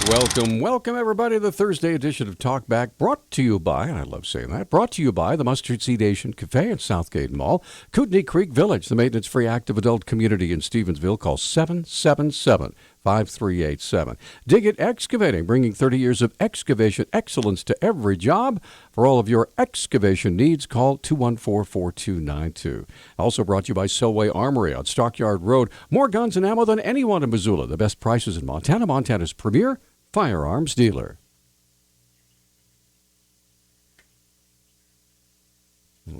Welcome everybody to the Thursday edition of Talk Back, brought to you by, and I love saying that, brought to you by the Mustard Seed Asian Cafe at Southgate Mall, Kootenai Creek Village, the maintenance-free active adult community in Stevensville. Call 777-5387. Dig It Excavating, bringing 30 years of excavation excellence to every job. For all of your excavation needs, call 214-4292. Also brought to you by Selway Armory on Stockyard Road. More guns and ammo than anyone in Missoula. The best prices in Montana. Montana's premier firearms dealer.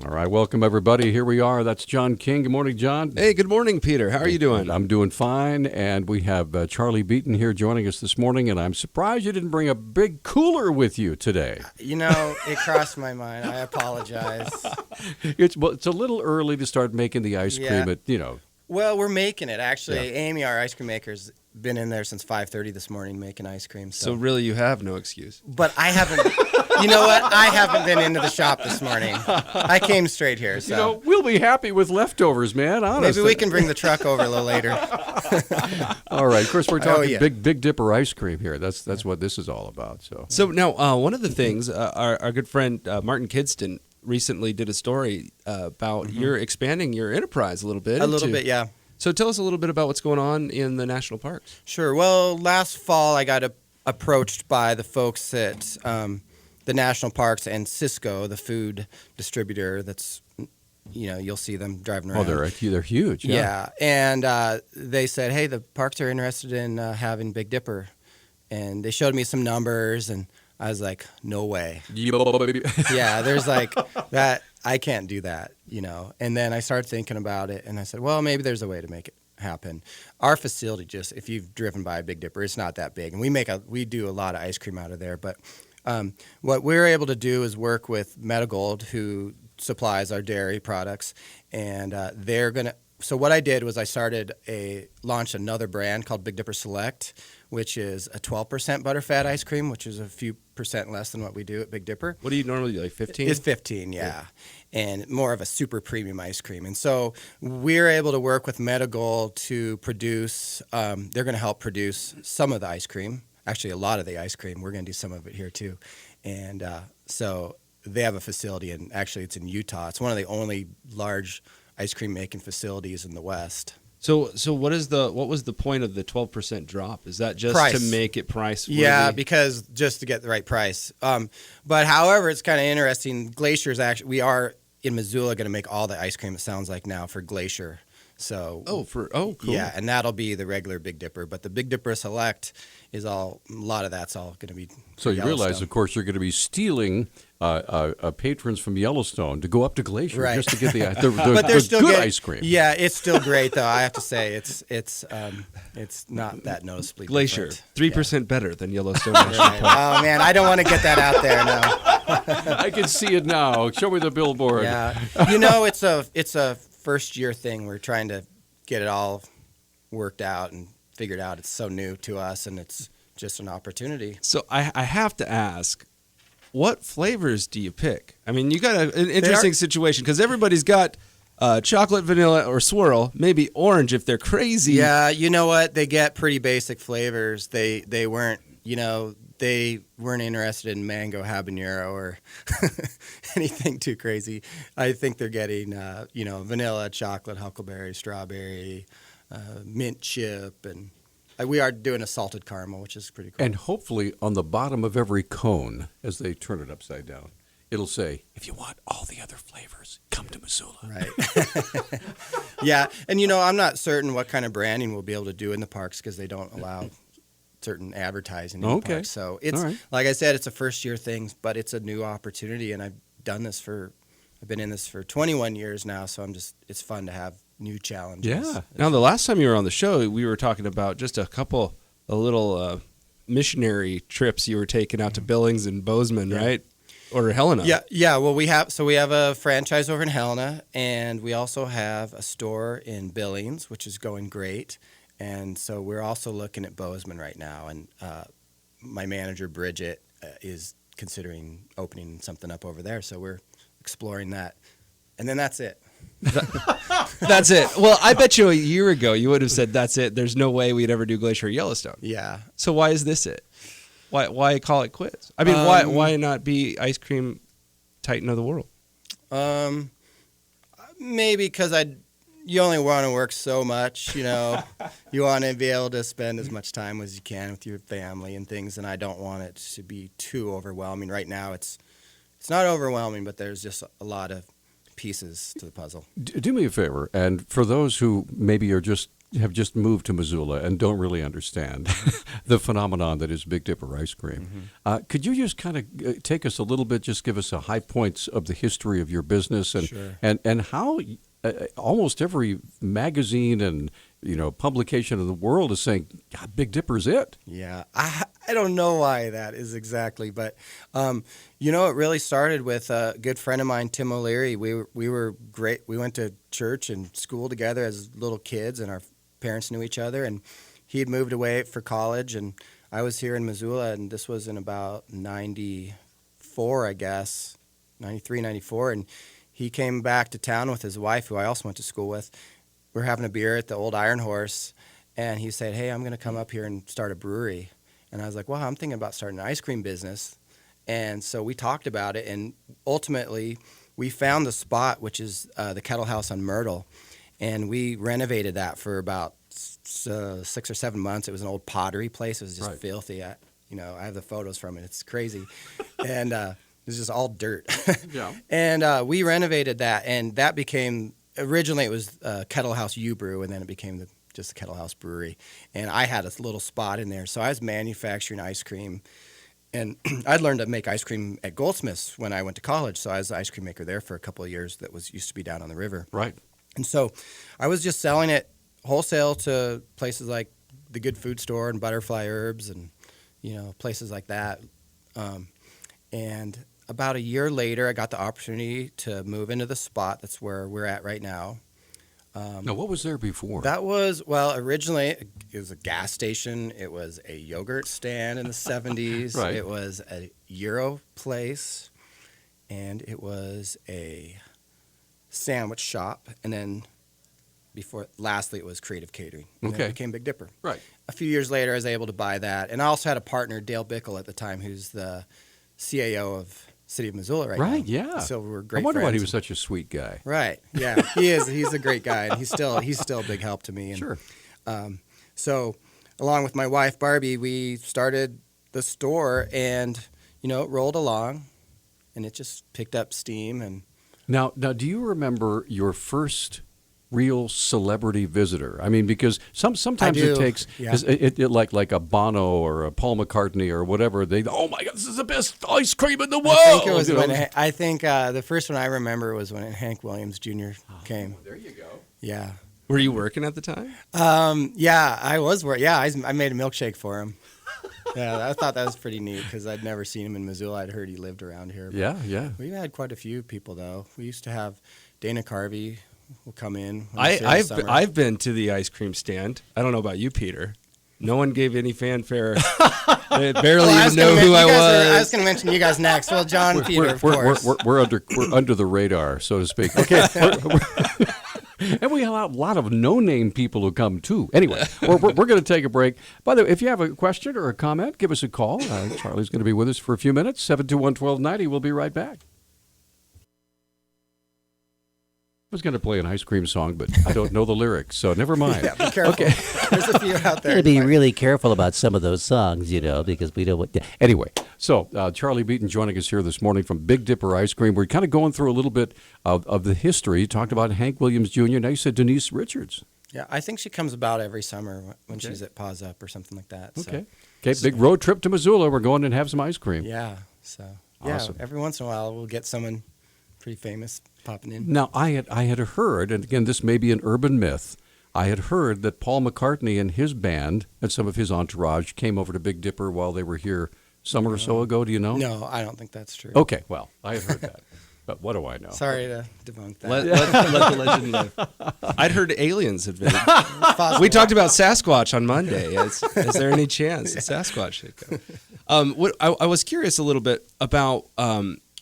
All right, welcome everybody. Here we are. That's John King. Good morning, John. Hey, good morning, Peter. How are you doing? I'm doing fine, and we have Charlie Beaton here joining us this morning, and I'm surprised you didn't bring a big cooler with you today. You know, it crossed my mind. I apologize. It's a little early to start making the ice cream at, Well, we're making it, actually. Yeah. Amy, our ice cream maker's been in there since 5:30 this morning making ice cream. So really, you have no excuse. But I haven't, you know what? I haven't been into the shop this morning. I came straight here. So. We'll be happy with leftovers, man, honestly. Maybe we can bring the truck over a little later. All right. Of course, we're talking Big Dipper ice cream here. That's what this is all about. So now, one of the things, our good friend Martin Kidston recently did a story about you're expanding your enterprise a little bit. Yeah. So tell us a little bit about what's going on in the national parks. Sure. Well, last fall I got approached by the folks at the national parks and Cisco, the food distributor that's, you'll see them driving around. Oh, they're huge. Yeah. And they said, hey, the parks are interested in having Big Dipper. And they showed me some numbers, and I was like, no way. Yeah, there's like that. I can't do that, And then I started thinking about it, and I said, well, maybe there's a way to make it happen. Our facility, just if you've driven by a Big Dipper, it's not that big, and we do a lot of ice cream out of there. But what we're able to do is work with Medigold, who supplies our dairy products, and they're gonna. So what I did was I launched another brand called Big Dipper Select, which is a 12% butterfat ice cream, which is a few percent less than what we do at Big Dipper. What do you normally do, like 15? It's 15, yeah. And more of a super premium ice cream. And so we're able to work with Medigold to produce, they're going to help produce some of the ice cream, actually a lot of the ice cream. We're going to do some of it here too. And so they have a facility, and actually it's in Utah. It's one of the only large ice cream making facilities in the West. So what was the point of the 12% drop? Is that just price. To make it price worthy? Yeah, because just to get the right price. But however, it's kind of interesting. Glacier's we are in Missoula going to make all the ice cream, it sounds like now, for Glacier. So cool. Yeah, and that'll be the regular Big Dipper, but the Big Dipper Select is a lot of that's all going to be. So you realize, of course, you're going to be stealing patrons from Yellowstone to go up to Glacier just to get the good ice cream. Yeah, it's still great though. I have to say it's not that noticeably Glacier, different. 3% better than Yellowstone National Park. Oh man, I don't want to get that out there now. I can see it now. Show me the billboard. Yeah, it's a first year thing. We're trying to get it all worked out and figured out. It's so new to us, and it's just an opportunity. So I have to ask, what flavors do you pick? I mean, you got an interesting situation because everybody's got chocolate, vanilla, or swirl, maybe orange if they're crazy. Yeah, you know what? They get pretty basic flavors. They weren't, they weren't interested in mango habanero or anything too crazy. I think they're getting, vanilla, chocolate, huckleberry, strawberry, mint chip, and we are doing a salted caramel, which is pretty cool. And hopefully on the bottom of every cone, as they turn it upside down, it'll say, if you want all the other flavors, come to Missoula. Right. Yeah, and I'm not certain what kind of branding we'll be able to do in the parks because they don't allow certain advertising in the parks. So it's, like I said, it's a first year thing, but it's a new opportunity, and I've been in this for 21 years now, so it's fun to have new challenges. Yeah. Now, the last time you were on the show, we were talking about just a little missionary trips you were taking out to Billings and Bozeman, right? Or Helena. Yeah. Well, we have a franchise over in Helena, and we also have a store in Billings, which is going great. And so we're also looking at Bozeman right now, and my manager Bridget is considering opening something up over there. So we're exploring that, and then that's it. That's it. Well, I bet you a year ago you would have said that's it. There's no way we'd ever do Glacier or Yellowstone. Yeah. So why is this it? Why call it quits? I mean, why not be ice cream titan of the world? Maybe because you only want to work so much, you know. You want to be able to spend as much time as you can with your family and things, and I don't want it to be too overwhelming. Right now, it's not overwhelming, but there's just a lot of pieces to the puzzle. Do me a favor, and for those who maybe have just moved to Missoula and don't really understand the phenomenon that is Big Dipper ice cream, could you just kind of take us a little bit, just give us a high points of the history of your business and Sure. and how almost every magazine and publication in the world is saying, God, Big Dipper's it. Yeah, I don't know why that is exactly, but it really started with a good friend of mine, Tim O'Leary. We were great. We went to church and school together as little kids, and our parents knew each other. And he had moved away for college, and I was here in Missoula, and this was in about 94, I guess, 93, 94, and he came back to town with his wife, who I also went to school with. We're having a beer at the old Iron Horse, and he said, hey, I'm going to come up here and start a brewery. And I was like, well, I'm thinking about starting an ice cream business. And so we talked about it, and ultimately we found the spot, which is the Kettle House on Myrtle, and we renovated that for about 6 or 7 months. It was an old pottery place. It was just filthy. I have the photos from it. It's crazy. And it was just all dirt. Yeah. And we renovated that, and that became... Originally, it was Kettle House U Brew, and then it became just the Kettle House Brewery. And I had a little spot in there, so I was manufacturing ice cream. And I'd learned to make ice cream at Goldsmiths when I went to college, so I was the ice cream maker there for a couple of years. That used to be down on the river. Right. And so I was just selling it wholesale to places like the Good Food Store and Butterfly Herbs and places like that. And about a year later, I got the opportunity to move into the spot. That's where we're at right now. Now, what was there before? That was, originally it was a gas station. It was a yogurt stand in the 70s. Right. It was a Euro place. And it was a sandwich shop. And then lastly, it was creative catering. And then it became Big Dipper. Right. A few years later, I was able to buy that. And I also had a partner, Dale Bickle, at the time, who's the CAO of City of Missoula right now. Right, yeah. So we're great I wonder friends. why he was such a sweet guy. Right, yeah, he is. He's a great guy, and he's still a big help to me. And, Sure. So, along with my wife Barbie, we started the store, and it rolled along, and it just picked up steam. And Now, do you remember your first real celebrity visitor? I mean, because sometimes it takes like a Bono or a Paul McCartney or whatever. Oh my God, this is the best ice cream in the world. I think it was the first one I remember was when Hank Williams Jr. came. There you go. Yeah. Were you working at the time? Yeah, I was working. Yeah, I made a milkshake for him. Yeah, I thought that was pretty neat because I'd never seen him in Missoula. I'd heard he lived around here. Yeah. We had quite a few people though. We used to have Dana Carvey will come in. I've been to the ice cream stand. I don't know about you, Peter. No one gave any fanfare. They barely even know who I was. I was going to mention you guys next. Well, John, Peter, of course. We're under the radar, so to speak. Okay. And we have a lot of no-name people who come, too. Anyway, we're going to take a break. By the way, if you have a question or a comment, give us a call. Charlie's going to be with us for a few minutes. 721-1290. We'll be right back. I was going to play an ice cream song, but I don't know the lyrics, so never mind. Yeah, be careful. Okay. There's a few out there. Got to be really careful about some of those songs, because we don't. Anyway, so Charlie Beaton joining us here this morning from Big Dipper Ice Cream. We're kind of going through a little bit of the history. You talked about Hank Williams Jr. Now you said Denise Richards. Yeah, I think she comes about every summer when she's at Paws Up or something like that. Okay. Big road trip to Missoula. We're going and have some ice cream. Yeah. So Awesome. every once in a while we'll get someone pretty famous popping in. Now, I had heard, and again, this may be an urban myth, I had heard that Paul McCartney and his band and some of his entourage came over to Big Dipper while they were here summer or so ago. Do you know? No, I don't think that's true. Okay, well, I had heard that. But what do I know? Sorry to debunk that. Let the legend live. I'd heard aliens had been. We talked about Sasquatch on Monday. Is there any chance that Sasquatch should go? I was curious a little bit about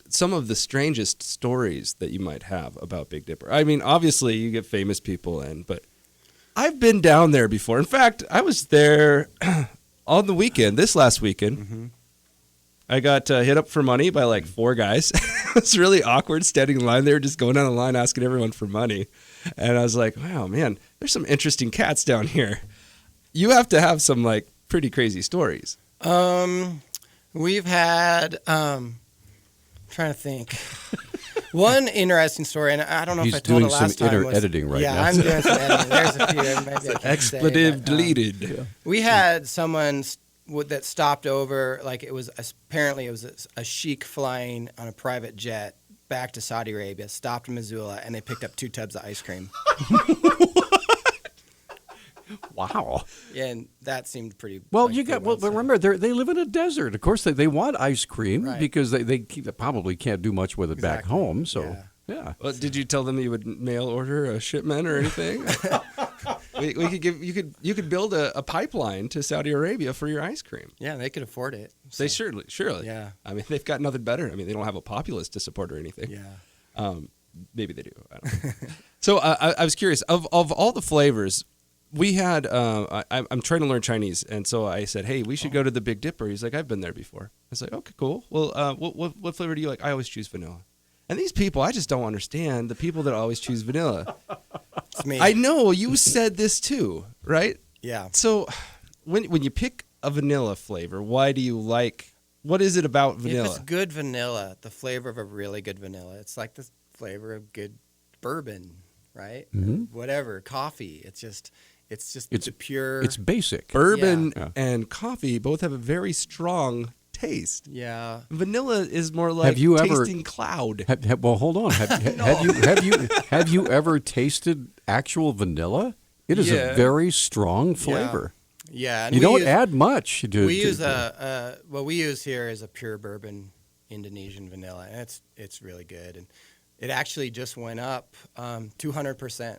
some of the strangest stories that you might have about Big Dipper. I mean, obviously you get famous people in, but I've been down there before. In fact, I was there on the weekend, this last weekend, I got hit up for money by like 4 guys. It's really awkward standing in line. They were just going down the line asking everyone for money. And I was like, wow, man, there's some interesting cats down here. You have to have some like pretty crazy stories. We've had, trying to think. One interesting story, and I don't know if I told it last time. He's doing some editing right now. Yeah, I'm doing some editing. There's a few. Maybe I can't Expletive say, but, deleted. Yeah. We had someone that stopped over, like apparently it was a sheik flying on a private jet back to Saudi Arabia, stopped in Missoula, and they picked up 2 tubs of ice cream. Wow. And that seemed pretty. Well, like, remember they live in a desert. Of course, they want ice cream Right. because they probably can't do much with it back Exactly. home. So yeah. Well, did you tell them you would mail order a shipment or anything? You could build a pipeline to Saudi Arabia for your ice cream. Yeah, they could afford it. So. They surely. Yeah. I mean, they've got nothing better. I mean, they don't have a populace to support or anything. Yeah. Maybe they do. I don't know. So I was curious of all the flavors. We had. I'm trying to learn Chinese, and so I said, "Hey, we should go to the Big Dipper." He's like, "I've been there before." I was like, "Okay, cool. Well, what flavor do you like?" I always choose vanilla. And these people, I just don't understand the people that always choose vanilla. It's me. I know you said this too, right? Yeah. So when you pick a vanilla flavor, why do you like? What is it about vanilla? If it's good vanilla, the flavor of a really good vanilla, it's like the flavor of good bourbon, right? Mm-hmm. Whatever, coffee. It's pure. It's basic. Bourbon Yeah. and coffee both have a very strong taste. Yeah. Vanilla is more like tasting cloud. Well, hold on. Have you ever tasted actual vanilla? It is a very strong flavor. Yeah. And You don't add much. We use what we use here is a pure bourbon Indonesian vanilla, and it's really good. And it actually just went up 200%.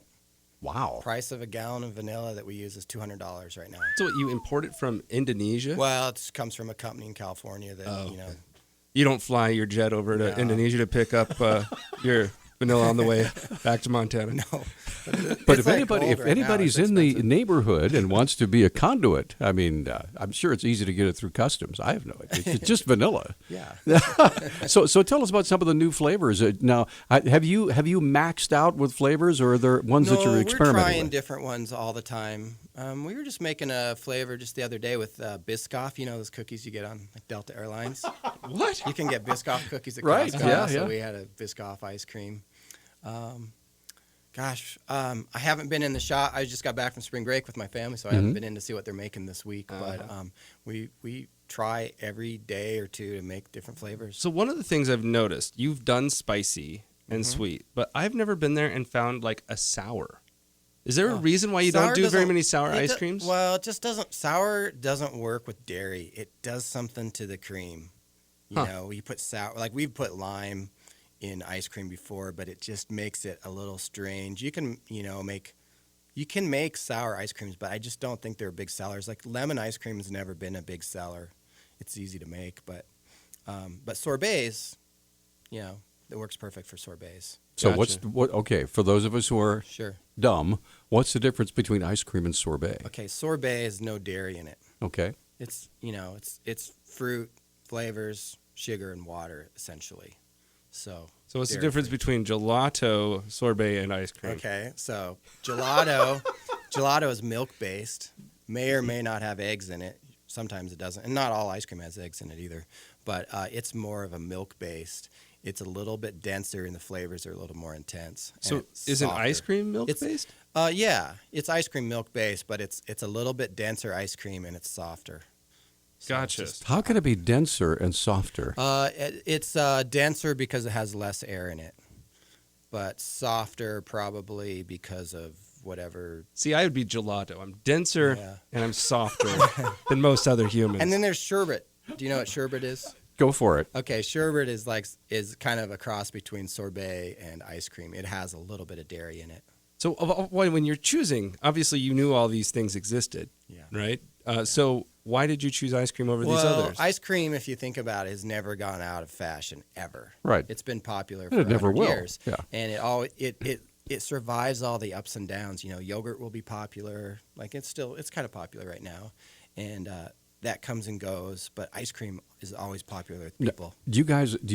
Wow. Price of a gallon of vanilla that we use is $200 right now. So you import it from Indonesia? Well, it comes from a company in California that You don't fly your jet over to Indonesia to pick up your vanilla on the way back to Montana. No. But It's if like gold right now. anybody's It's in the expensive. neighborhood and wants to be a conduit, I mean, I'm sure it's easy to get it through customs. I have no idea. It's just vanilla. Yeah. So tell us about some of the new flavors. Now, have you maxed out with flavors, or are there ones that you're experimenting we're trying with? different ones all the time. We were just making a flavor just the other day with Biscoff. You know those cookies you get on like Delta Airlines? What? You can get Biscoff cookies at Right, Costco. yeah, So yeah. we had a Biscoff ice cream. I haven't been in the shop. I just got back from spring break with my family, so I haven't been in to see what they're making this week. But we try every day or two to make different flavors. So one of the things I've noticed, you've done spicy and sweet, but I've never been there and found like a sour. Is there a reason why you don't do very many sour ice creams? Well, it just doesn't. Sour doesn't work with dairy. It does something to the cream. You know, you put sour, like we've put lime in ice cream before, but it just makes it a little strange. You can make sour ice creams, but I just don't think they're big sellers. Like lemon ice cream has never been a big seller. It's easy to make, but sorbets, it works perfect for sorbets. So Gotcha. okay, for those of us who are Sure. dumb, what's the difference between ice cream and sorbet? Okay, sorbet has no dairy in it. Okay. It's it's fruit, flavors, sugar, and water essentially. So what's the dairy difference free. between gelato, sorbet, and ice cream? Okay, so gelato is milk based. May or may not have eggs in it. Sometimes it doesn't, and not all ice cream has eggs in it either. But it's more of a milk based. It's a little bit denser, and the flavors are a little more intense. and So it's is an softer. ice cream milk based? Yeah, it's ice cream milk based, but it's a little bit denser ice cream and it's softer. So it's Gotcha. just- How can it be denser and softer? It's denser because it has less air in it, but softer probably because of whatever. See, I would be gelato. I'm denser Yeah. and I'm softer than most other humans. And then there's sherbet. Do you know what sherbet is? Go for it. Okay, sherbet is kind of a cross between sorbet and ice cream. It has a little bit of dairy in it. So when you're choosing, obviously you knew all these things existed, Yeah. right? So why did you choose ice cream over these others? Ice cream, if you think about it, has never gone out of fashion ever. Right. It's been popular And for it never 100 will. years. Yeah. And it survives all the ups and downs. Yogurt will be popular. Like it's kind of popular right now. And that comes and goes, but ice cream is always popular with people. Do you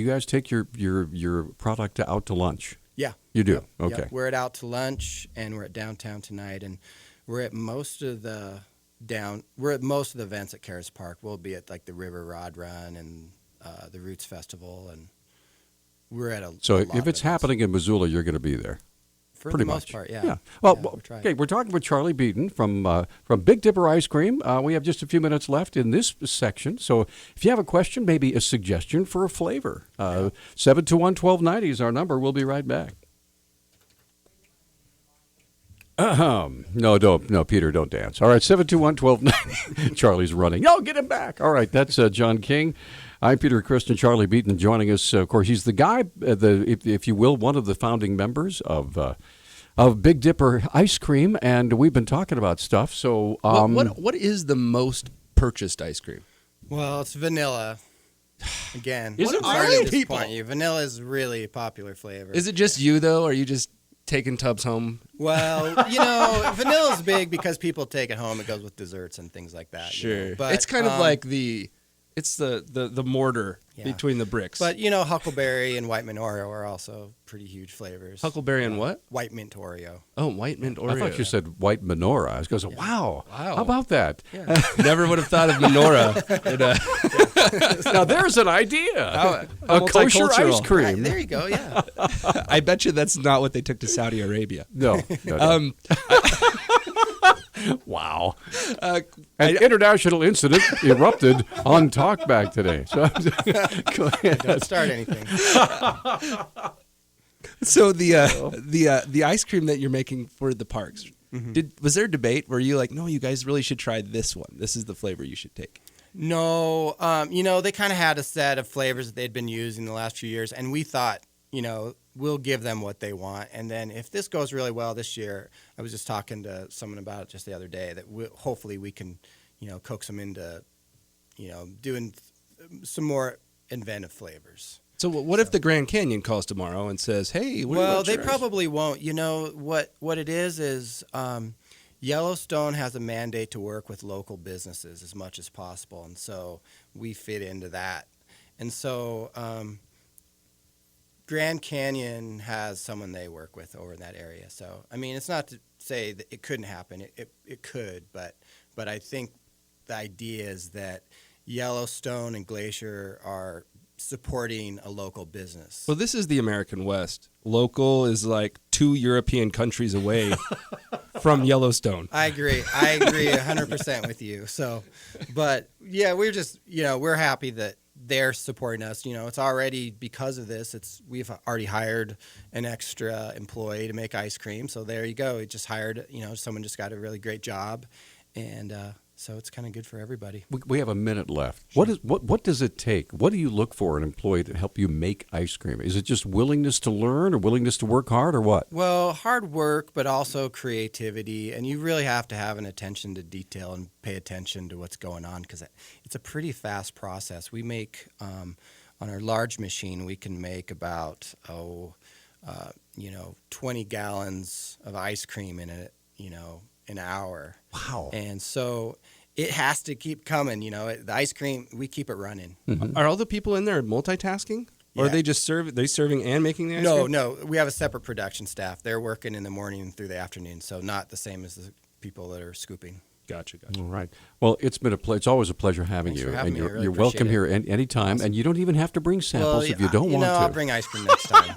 guys take your product out to lunch? Yeah. You do? Yep. Okay. Yep. We're out to lunch, and we're at downtown tonight, and we're at most of the events at Caras Park. We'll be at like the River Rod Run and the Roots Festival, and we're at a So a lot if of it's events. happening in Missoula, you're going to be there. For Pretty the most much. part, yeah. Yeah. Well, we'll try. okay, we're talking with Charlie Beaton from Big Dipper Ice Cream. We have just a few minutes left in this section. So if you have a question, maybe a suggestion for a flavor, 721-1290 is our number. We'll be right back. No, Peter, don't dance. All right, 721-1290. Charlie's running. No, get him back. All right, that's John King. I'm Peter Christian. Charlie Beaton joining us. Of course, he's the guy, if you will, one of the founding members of Big Dipper Ice Cream, and we've been talking about stuff. So, what is the most purchased ice cream? Well, it's vanilla. Again, Is it sorry really? to disappoint you. Vanilla is really a popular flavor. Is it just you though? Or are you just taking tubs home? Well, vanilla's big because people take it home. It goes with desserts and things like that. Sure, But it's kind of like it's the mortar Yeah. between the bricks. But Huckleberry and White Mint Oreo are also pretty huge flavors. Huckleberry and what? White Mint Oreo. Oh, white mint Oreo. I thought you said white menorah. I was going to say, wow. How about that? Yeah. Never would have thought of menorah. Now, there's an idea. How A kosher multicultural. ice cream. Right, there you go. Yeah. I bet you that's not what they took to Saudi Arabia. No. Wow. An I- international incident erupted on Talkback today. So, go ahead. Don't start anything. So the ice cream that you're making for the parks, was there a debate? Were you like, no, you guys really should try this one. This is the flavor you should take. No, they kind of had a set of flavors that they'd been using the last few years, and we thought, we'll give them what they want. And then if this goes really well this year, I was just talking to someone about it just the other day, that hopefully we can, coax them into, doing some more inventive flavors. So what if the Grand Canyon calls tomorrow and says, hey, Well, they probably won't. What it is Yellowstone has a mandate to work with local businesses as much as possible, and so we fit into that. And so Grand Canyon has someone they work with over in that area. So, I mean, it's not to say that it couldn't happen. It could, but I think the idea is that Yellowstone and Glacier are supporting a local business. Well, this is the American West. Local is like 2 European countries away from Yellowstone. I agree 100% with you. So, but yeah, we're just, we're happy that they're supporting us. It's already, because of this, we've already hired an extra employee to make ice cream. So there you go. We just hired, someone just got a really great job, and so it's kind of good for everybody. We have a minute left. Sure. What does it take? What do you look for in an employee to help you make ice cream? Is it just willingness to learn or willingness to work hard or what? Well, hard work, but also creativity, and you really have to have an attention to detail and pay attention to what's going on, because it's a pretty fast process. We make, on our large machine, we can make about 20 gallons of ice cream in an hour. Wow. And so it has to keep coming. The ice cream, we keep it running. Mm-hmm. Are all the people in there multitasking? Or are Yeah. they just serving and making the ice cream? No, we have a separate production staff. They're working in the morning through the afternoon, so not the same as the people that are scooping. Gotcha. All right. Well, it's always a pleasure having Thanks you. for having And me. you're, I really you're welcome appreciate here anytime, and you don't even have to bring samples if you yeah, don't want to. I'll bring ice cream next time.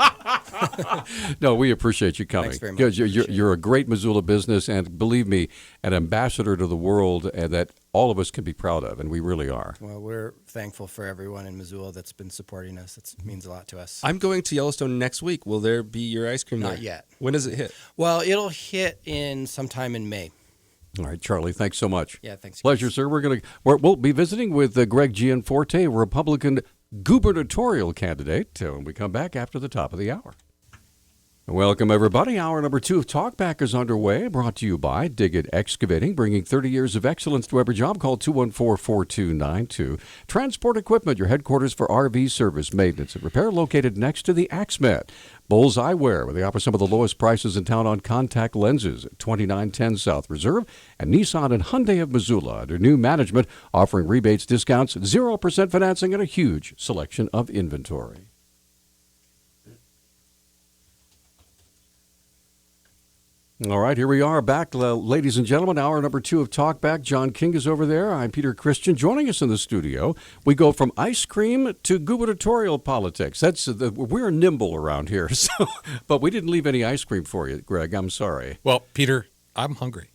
No, we appreciate you coming. Thanks very much. Because Appreciate you're a great Missoula business, and believe me, an ambassador to the world that all of us can be proud of, and we really are. Well, we're thankful for everyone in Missoula that's been supporting us. It means a lot to us. I'm going to Yellowstone next week. Will there be your ice cream there? Not yet. When does it hit? Well, it'll hit in sometime in May. All right, Charlie, thanks so much. Yeah, thanks. Pleasure, sir. We'll be visiting with Greg Gianforte, a Republican gubernatorial candidate, when we come back after the top of the hour. Welcome, everybody. Hour number 2 of Talkback is underway, brought to you by Dig It Excavating, bringing 30 years of excellence to every job. Call 214-4292. Transport Equipment, your headquarters for RV service, maintenance, and repair, located next to the AxeMet. Bulls Eyewear, where they offer some of the lowest prices in town on contact lenses at 2910 South Reserve. And Nissan and Hyundai of Missoula, under new management, offering rebates, discounts, 0% financing, and a huge selection of inventory. All right, here we are back, ladies and gentlemen. Hour number 2 of Talkback. John King is over there. I'm Peter Christian. Joining us in the studio, we go from ice cream to gubernatorial politics. We're nimble around here, but we didn't leave any ice cream for you, Greg. I'm sorry. Well, Peter, I'm hungry.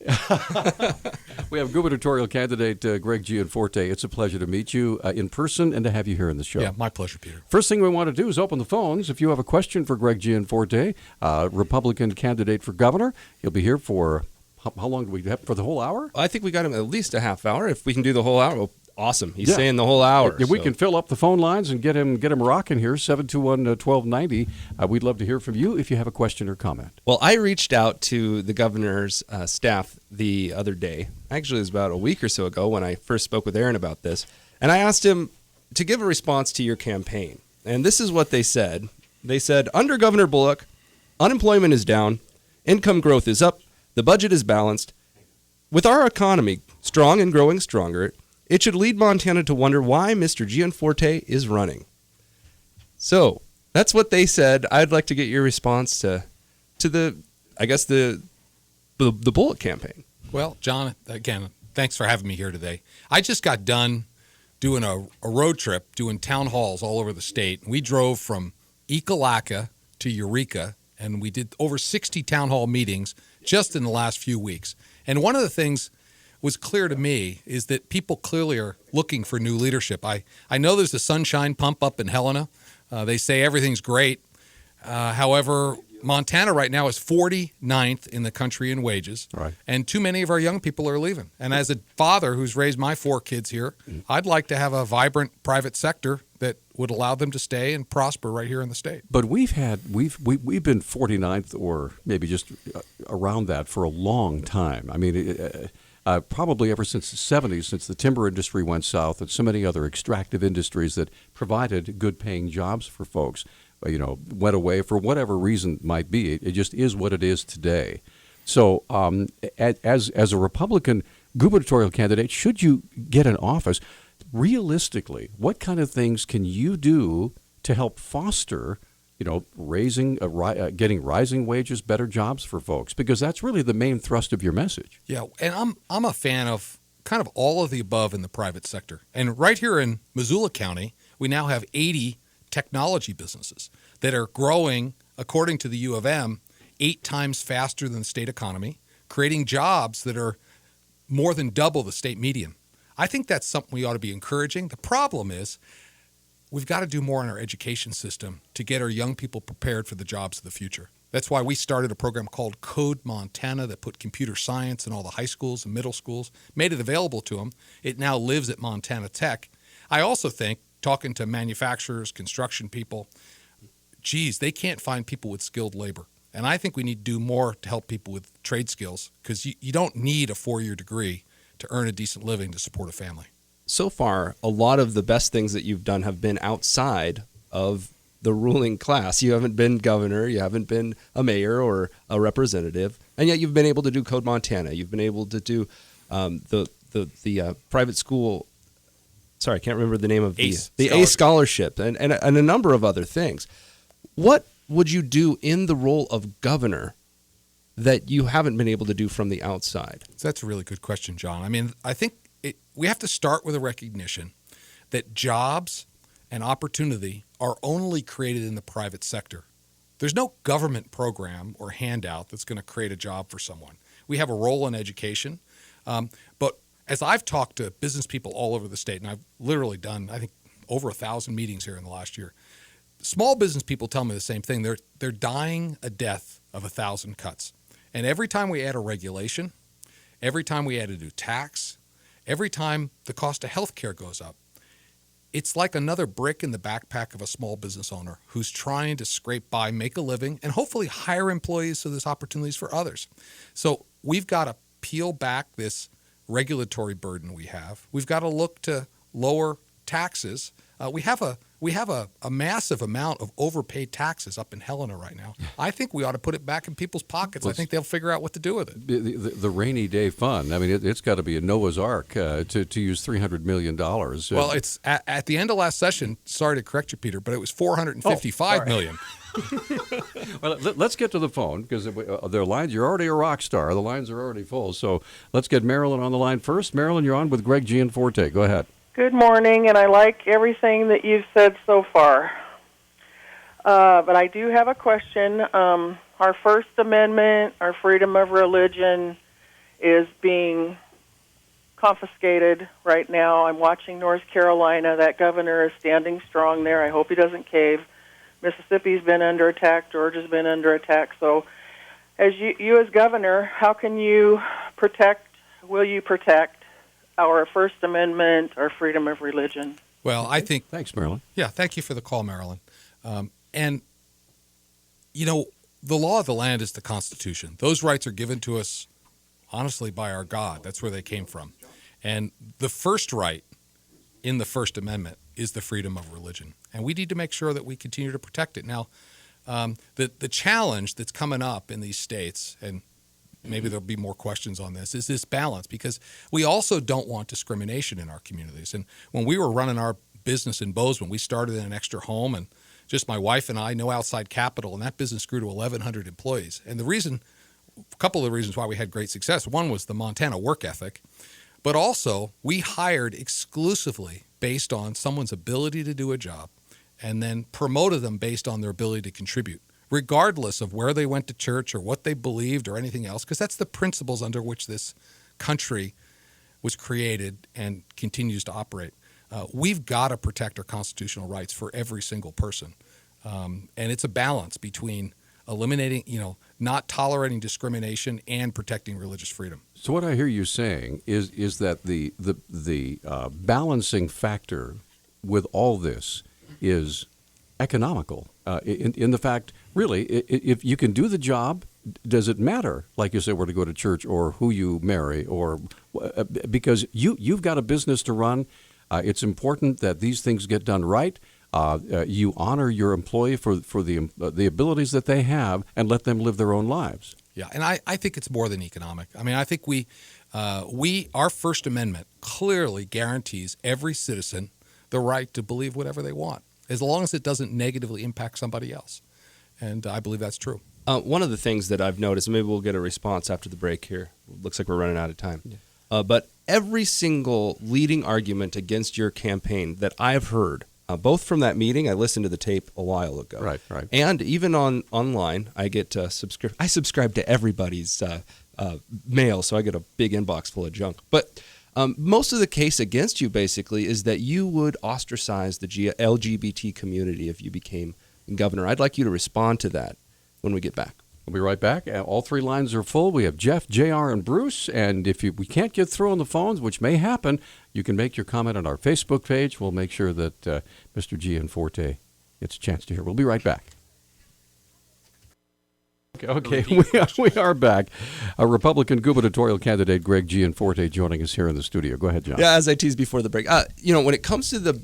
We have gubernatorial candidate Greg Gianforte. It's a pleasure to meet you in person and to have you here in the show. Yeah, my pleasure, Peter. First thing we want to do is open the phones. If you have a question for Greg Gianforte, Republican candidate for governor, he'll be here for how long do we have? For the whole hour? I think we got him at least a half hour. If we can do the whole hour, well, awesome. He's saying the whole hour. If we can fill up the phone lines and get him rocking here, 721-1290. We'd love to hear from you if you have a question or comment. Well, I reached out to the governor's staff the other day. Actually, it was about a week or so ago when I first spoke with Aaron about this. And I asked him to give a response to your campaign. And this is what they said. They said, under Governor Bullock, unemployment is down, income growth is up, the budget is balanced. With our economy strong and growing stronger, it should lead Montana to wonder why Mr. Gianforte is running. So that's what they said. I'd like to get your response to the Bullock campaign. Well, John, again, thanks for having me here today. I just got done doing a road trip, doing town halls all over the state. We drove from Ekalaka to Eureka, and we did over 60 town hall meetings just in the last few weeks. And one of the things was clear to me is that people clearly are looking for new leadership. I know there's a sunshine pump up in Helena. They say everything's great. However, Montana right now is 49th in the country in wages, right, and too many of our young people are leaving. And as a father who's raised my 4 kids here, I'd like to have a vibrant private sector that would allow them to stay and prosper right here in the state. But we've been 49th or maybe just around that for a long time. I mean, probably ever since the 70s, since the timber industry went south and so many other extractive industries that provided good-paying jobs for folks, went away for whatever reason might be. It just is what it is today. So as a Republican gubernatorial candidate, should you get in office, realistically, what kind of things can you do to help foster, getting rising wages, better jobs for folks? Because that's really the main thrust of your message. Yeah, and I'm a fan of kind of all of the above in the private sector. And right here in Missoula County, we now have 80 technology businesses that are growing, according to the U of M, 8 times faster than the state economy, creating jobs that are more than double the state median. I think that's something we ought to be encouraging. The problem is we've got to do more in our education system to get our young people prepared for the jobs of the future. That's why we started a program called Code Montana that put computer science in all the high schools and middle schools, made it available to them. It now lives at Montana Tech. I also think, talking to manufacturers, construction people, they can't find people with skilled labor. And I think we need to do more to help people with trade skills, because you don't need a 4-year degree to earn a decent living to support a family. So far, a lot of the best things that you've done have been outside of the ruling class. You haven't been governor, you haven't been a mayor or a representative, and yet you've been able to do Code Montana. You've been able to do the private school. Sorry, I can't remember the name of the ACE scholarship and a number of other things. What would you do in the role of governor that you haven't been able to do from the outside? So that's a really good question, John. I mean, I think we have to start with a recognition that jobs and opportunity are only created in the private sector. There's no government program or handout that's going to create a job for someone. We have a role in education, but as I've talked to business people all over the state, and I've literally done, I think, over 1,000 meetings here in the last year, small business people tell me the same thing. They're dying a death of 1,000 cuts. And every time we add a regulation, every time we add a new tax, every time the cost of health care goes up, it's like another brick in the backpack of a small business owner who's trying to scrape by, make a living, and hopefully hire employees so there's opportunities for others. So we've got to peel back this regulatory burden we have. We've got to look to lower taxes. We have a massive amount of overpaid taxes up in Helena right now. I think we ought to put it back in people's pockets. I think they'll figure out what to do with it. The rainy day fund. I mean, it's got to be a Noah's Ark to use $300 million. Well, it's at the end of last session. Sorry to correct you, Peter, but it was $455 million. Well, let's get to the phone because their lines. You're already a rock star. The lines are already full. So let's get Marilyn on the line first. Marilyn, you're on with Greg Gianforte. Go ahead. Good morning, and I like everything that you've said so far. But I do have a question. Our First Amendment, our freedom of religion, is being confiscated right now. I'm watching North Carolina. That governor is standing strong there. I hope he doesn't cave. Mississippi's been under attack. Georgia's been under attack. So as you as governor, how can you will you protect our First Amendment, our freedom of religion? Well, I think... Thanks, Marilyn. Yeah, thank you for the call, Marilyn. And, you know, the law of the land is the Constitution. Those rights are given to us, honestly, by our God. That's where they came from. And the first right in the First Amendment is the freedom of religion. And we need to make sure that we continue to protect it. Now, the challenge that's coming up in these states, and maybe there'll be more questions on this, is this balance, because we also don't want discrimination in our communities. And when we were running our business in Bozeman, we started in an extra home, and just my wife and I, no outside capital, and that business grew to 1,100 employees. And a couple of the reasons why we had great success, one was the Montana work ethic, but also we hired exclusively based on someone's ability to do a job and then promoted them based on their ability to contribute, regardless of where they went to church or what they believed or anything else, because that's the principles under which this country was created and continues to operate. We've got to protect our constitutional rights for every single person. And it's a balance between eliminating, not tolerating discrimination and protecting religious freedom. So what I hear you saying is that the balancing factor with all this is economical. In the fact, really, if you can do the job, does it matter, like you said, where to go to church or who you marry, or because you've got a business to run. It's important that these things get done right. You honor your employee for the abilities that they have and let them live their own lives. Yeah, and I think it's more than economic. I mean, I think our First Amendment clearly guarantees every citizen the right to believe whatever they want, as long as it doesn't negatively impact somebody else. And I believe that's true. One of the things that I've noticed, maybe we'll get a response after the break here. Looks like we're running out of time. Yeah. But every single leading argument against your campaign that I've heard, both from that meeting, I listened to the tape a while ago. Right. And even online, I get subscribe. I subscribe to everybody's mail, so I get a big inbox full of junk. But most of the case against you basically is that you would ostracize the LGBT community if you became governor. I'd like you to respond to that when we get back. We'll be right back. All three lines are full. We have Jeff, JR, and Bruce. And if we can't get through on the phones, which may happen, you can make your comment on our Facebook page. We'll make sure that Mr. Gianforte gets a chance to hear. We'll be right back. Okay, we are back. Republican gubernatorial candidate Greg Gianforte joining us here in the studio. Go ahead, John. Yeah, as I teased before the break, when it comes to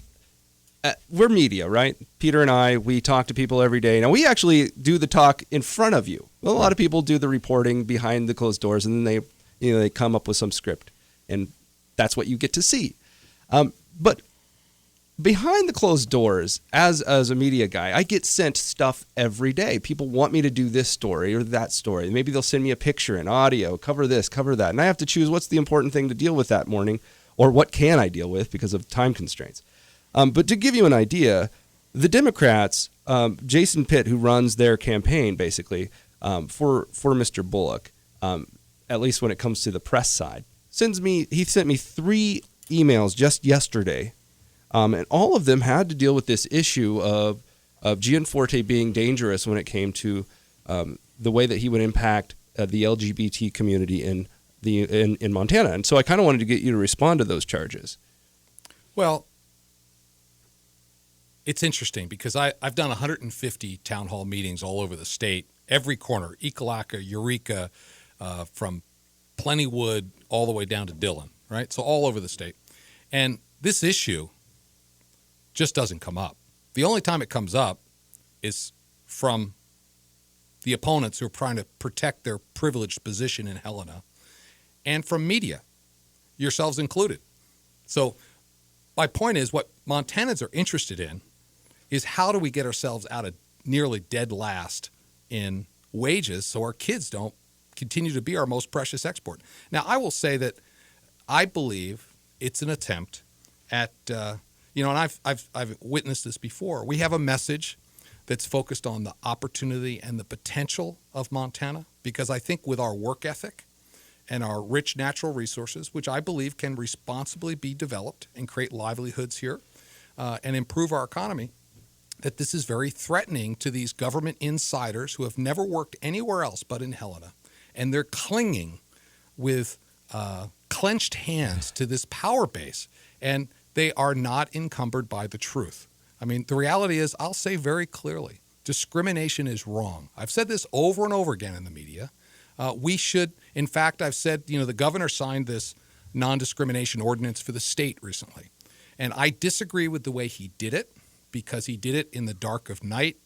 we're media, right? Peter and I, we talk to people every day. Now, we actually do the talk in front of you. A lot of people do the reporting behind the closed doors, and then they come up with some script, and that's what you get to see. But behind the closed doors, as a media guy, I get sent stuff every day. People want me to do this story or that story. Maybe they'll send me a picture and audio, cover this, cover that, and I have to choose what's the important thing to deal with that morning, or what can I deal with because of time constraints. But to give you an idea, the Democrats, Jason Pitt, who runs their campaign basically for Mr. Bullock, at least when it comes to the press side, he sent me 3 emails just yesterday, and all of them had to deal with this issue of Gianforte being dangerous when it came to the way that he would impact the LGBT community in Montana. And so I kind of wanted to get you to respond to those charges. Well, it's interesting because I've done 150 town hall meetings all over the state, every corner, Ekalaka, Eureka, from Plentywood all the way down to Dillon, right? So all over the state. And this issue just doesn't come up. The only time it comes up is from the opponents who are trying to protect their privileged position in Helena, and from media, yourselves included. So my point is, what Montanans are interested in is how do we get ourselves out of nearly dead last in wages so our kids don't continue to be our most precious export. Now, I will say that I believe it's an attempt at, and I've witnessed this before. We have a message that's focused on the opportunity and the potential of Montana, because I think with our work ethic and our rich natural resources, which I believe can responsibly be developed and create livelihoods here and improve our economy, that this is very threatening to these government insiders who have never worked anywhere else but in Helena. And they're clinging with clenched hands to this power base, and they are not encumbered by the truth. I mean, the reality is, I'll say very clearly, discrimination is wrong. I've said this over and over again in the media. We should, in fact, I've said, the governor signed this non-discrimination ordinance for the state recently. And I disagree with the way he did it, because he did it in the dark of night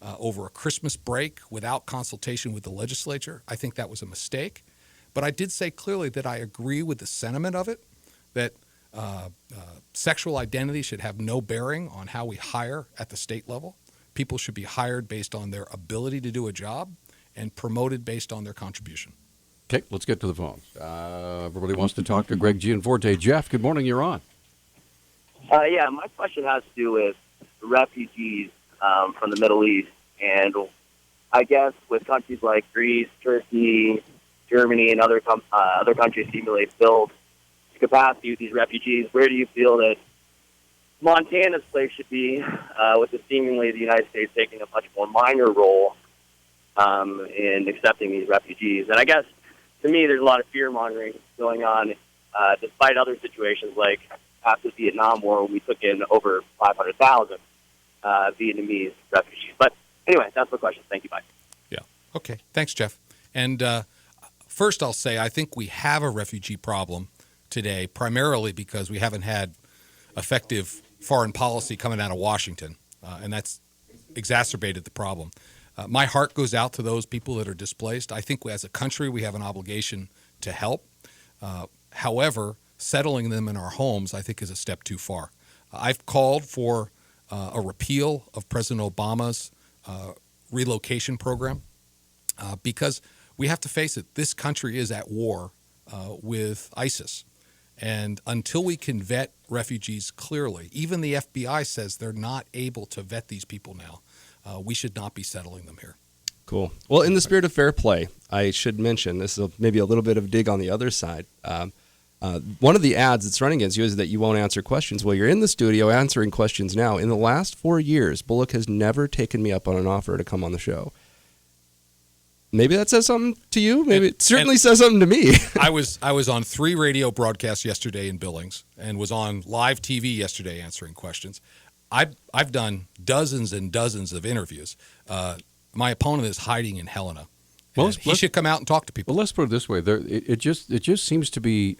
over a Christmas break without consultation with the legislature. I think that was a mistake. But I did say clearly that I agree with the sentiment of it, that sexual identity should have no bearing on how we hire at the state level. People should be hired based on their ability to do a job and promoted based on their contribution. Okay, let's get to the phones. Everybody wants to talk to Greg Gianforte. Jeff, good morning. You're on. Yeah, my question has to do with refugees from the Middle East. And I guess with countries like Greece, Turkey, Germany, and other countries seemingly filled to capacity with these refugees, where do you feel that Montana's place should be with seemingly the United States taking a much more minor role in accepting these refugees? And I guess, to me, there's a lot of fear-mongering going on, despite other situations like after the Vietnam War, we took in over 500,000 Vietnamese refugees. But anyway, that's my question. Thank you. Bye. Yeah. Okay. Thanks, Jeff. And first I'll say I think we have a refugee problem today, primarily because we haven't had effective foreign policy coming out of Washington, and that's exacerbated the problem. My heart goes out to those people that are displaced. I think as a country we have an obligation to help. However, settling them in our homes, I think, is a step too far. I've called for a repeal of President Obama's relocation program because we have to face it. This country is at war with ISIS. And until we can vet refugees clearly, even the FBI says they're not able to vet these people now. We should not be settling them here. Cool. Well, in the spirit of fair play, I should mention, this is maybe a little bit of a dig on the other side. One of the ads that's running against you is that you won't answer questions. Well, you're in the studio answering questions now. In the last 4 years, Bullock has never taken me up on an offer to come on the show. Maybe that says something to you. Maybe it certainly says something to me. I was on 3 radio broadcasts yesterday in Billings and was on live TV yesterday answering questions. I've done dozens and dozens of interviews. My opponent is hiding in Helena. Well, he should come out and talk to people. Well, let's put it this way: it just seems to be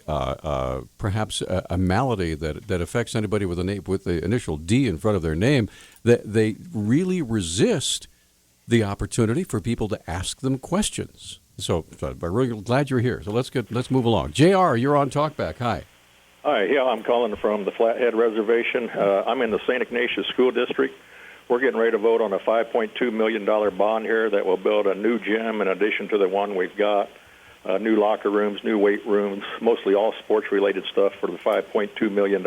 perhaps a malady that affects anybody with a name with the initial D in front of their name. That they really resist the opportunity for people to ask them questions. So I'm really glad you're here. So let's move along. JR, you're on Talkback. Hi. Hi. Yeah, I'm calling from the Flathead Reservation. I'm in the St. Ignatius School District. We're getting ready to vote on a $5.2 million bond here that will build a new gym in addition to the one we've got, new locker rooms, new weight rooms, mostly all sports-related stuff for the $5.2 million.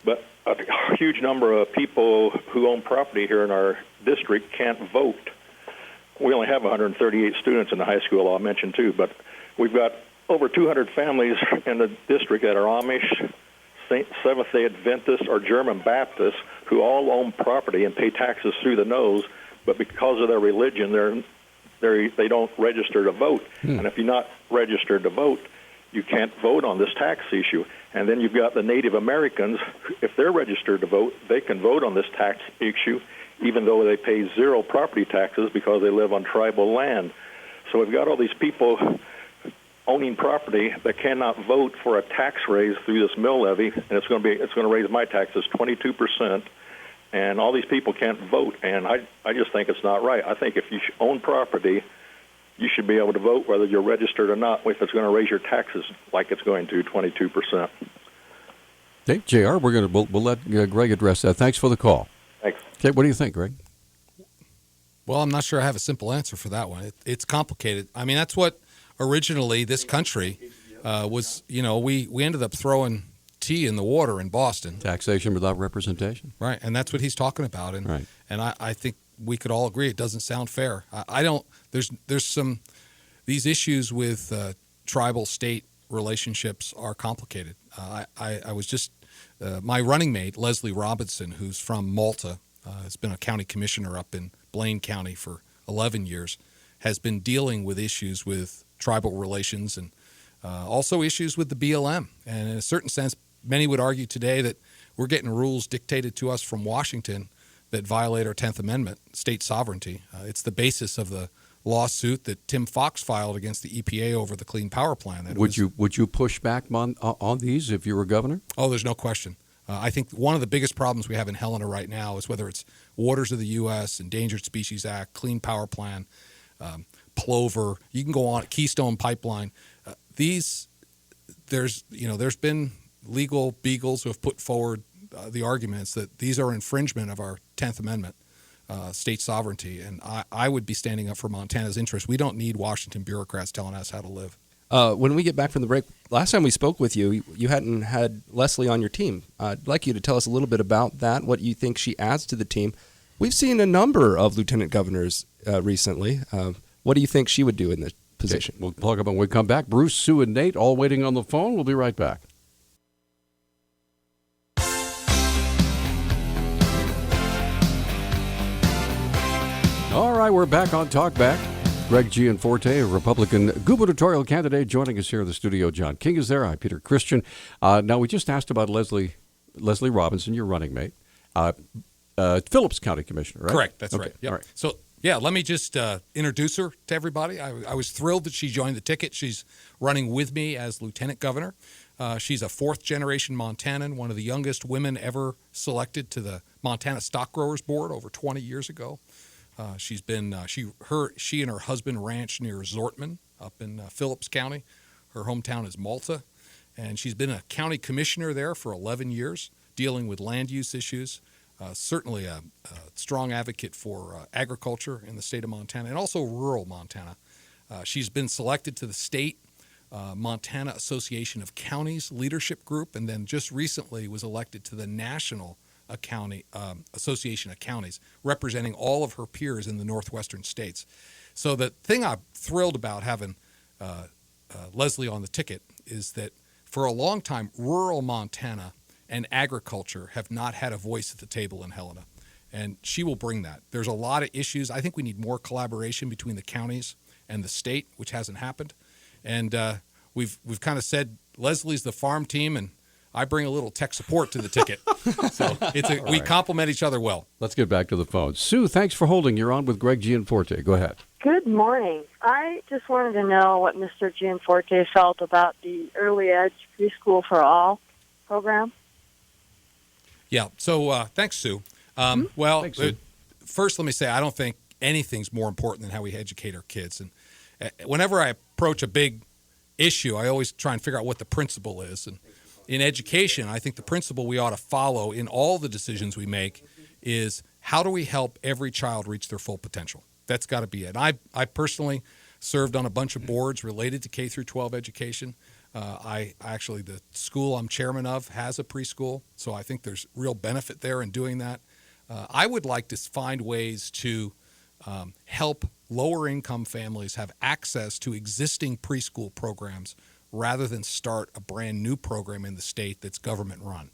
But a huge number of people who own property here in our district can't vote. We only have 138 students in the high school, I'll mention too, but we've got over 200 families in the district that are Amish, Seventh-day Adventists, or German Baptists who all own property and pay taxes through the nose, but because of their religion, they don't register to vote. And if you're not registered to vote, you can't vote on this tax issue. And then you've got the Native Americans. If they're registered to vote, they can vote on this tax issue, even though they pay zero property taxes because they live on tribal land. So we've got all these people owning property that cannot vote for a tax raise through this mill levy, and it's going to raise my taxes 22%. And all these people can't vote, and I just think it's not right. I think if you own property, you should be able to vote whether you're registered or not, if it's going to raise your taxes like it's going to 22%. Okay, JR, we'll let Greg address that. Thanks for the call. Thanks. Okay, what do you think, Greg? Well, I'm not sure I have a simple answer for that one. It's complicated. I mean, that's what originally this country was. We ended up throwing tea in the water in Boston. Taxation without representation. Right, and that's what he's talking about. And right. And I think we could all agree it doesn't sound fair. I don't. There's some these issues with tribal state relationships are complicated. I was just my running mate Leslie Robinson, who's from Malta, has been a county commissioner up in Blaine County for 11 years, has been dealing with issues with tribal relations and also issues with the BLM. And in a certain sense, many would argue today that we're getting rules dictated to us from Washington that violate our 10th Amendment, state sovereignty. It's the basis of the lawsuit that Tim Fox filed against the EPA over the Clean Power Plan. Would you push back on these if you were governor? Oh, there's no question. I think one of the biggest problems we have in Helena right now is whether it's Waters of the U.S., Endangered Species Act, Clean Power Plan, Plover. You can go on, Keystone Pipeline. There's been legal beagles who have put forward the arguments that these are infringement of our 10th Amendment, state sovereignty. And I would be standing up for Montana's interest. We don't need Washington bureaucrats telling us how to live. When we get back from the break, last time we spoke with you, you hadn't had Leslie on your team. I'd like you to tell us a little bit about that, what you think she adds to the team. We've seen a number of lieutenant governors recently. What do you think she would do in this position? Okay, we'll talk about when we come back. Bruce, Sue, and Nate all waiting on the phone. We'll be right back. All right, we're back on Talkback. Greg Gianforte, a Republican gubernatorial candidate, joining us here in the studio. John King is there. I'm Peter Christian. Now, we just asked about Leslie Robinson, your running mate, Phillips County Commissioner, right? Correct. That's okay. right. Yep. All right. So, yeah, let me just introduce her to everybody. I was thrilled that she joined the ticket. She's running with me as lieutenant governor. She's a fourth-generation Montanan, one of the youngest women ever selected to the Montana Stock Growers Board over 20 years ago. She and her husband ranch near Zortman up in Phillips County. Her hometown is Malta, and she's been a county commissioner there for 11 years, dealing with land use issues. Certainly a strong advocate for agriculture in the state of Montana and also rural Montana. She's been selected to the state Montana Association of Counties leadership group, and then just recently was elected to the national Association of Counties, representing all of her peers in the northwestern states. So the thing I'm thrilled about having Leslie on the ticket is that for a long time, rural Montana and agriculture have not had a voice at the table in Helena, and she will bring that. There's a lot of issues. I think we need more collaboration between the counties and the state, which hasn't happened. And we've kind of said Leslie's the farm team, and I bring a little tech support to the ticket. So we complement each other well. Let's get back to the phone. Sue, thanks for holding. You're on with Greg Gianforte. Go ahead. Good morning. I just wanted to know what Mr. Gianforte felt about the Early Edge Preschool for All program. Yeah. So thanks, Sue. Well, Thanks, Sue. First, let me say I don't think anything's more important than how we educate our kids. And whenever I approach a big issue, I always try and figure out what the principle is. And in education, I think the principle we ought to follow in all the decisions we make is how do we help every child reach their full potential? That's got to be it. I personally served on a bunch of boards related to K through 12 education. The school I'm chairman of has a preschool, so I think there's real benefit there in doing that. I would like to find ways to help lower income families have access to existing preschool programs rather than start a brand new program in the state that's government run.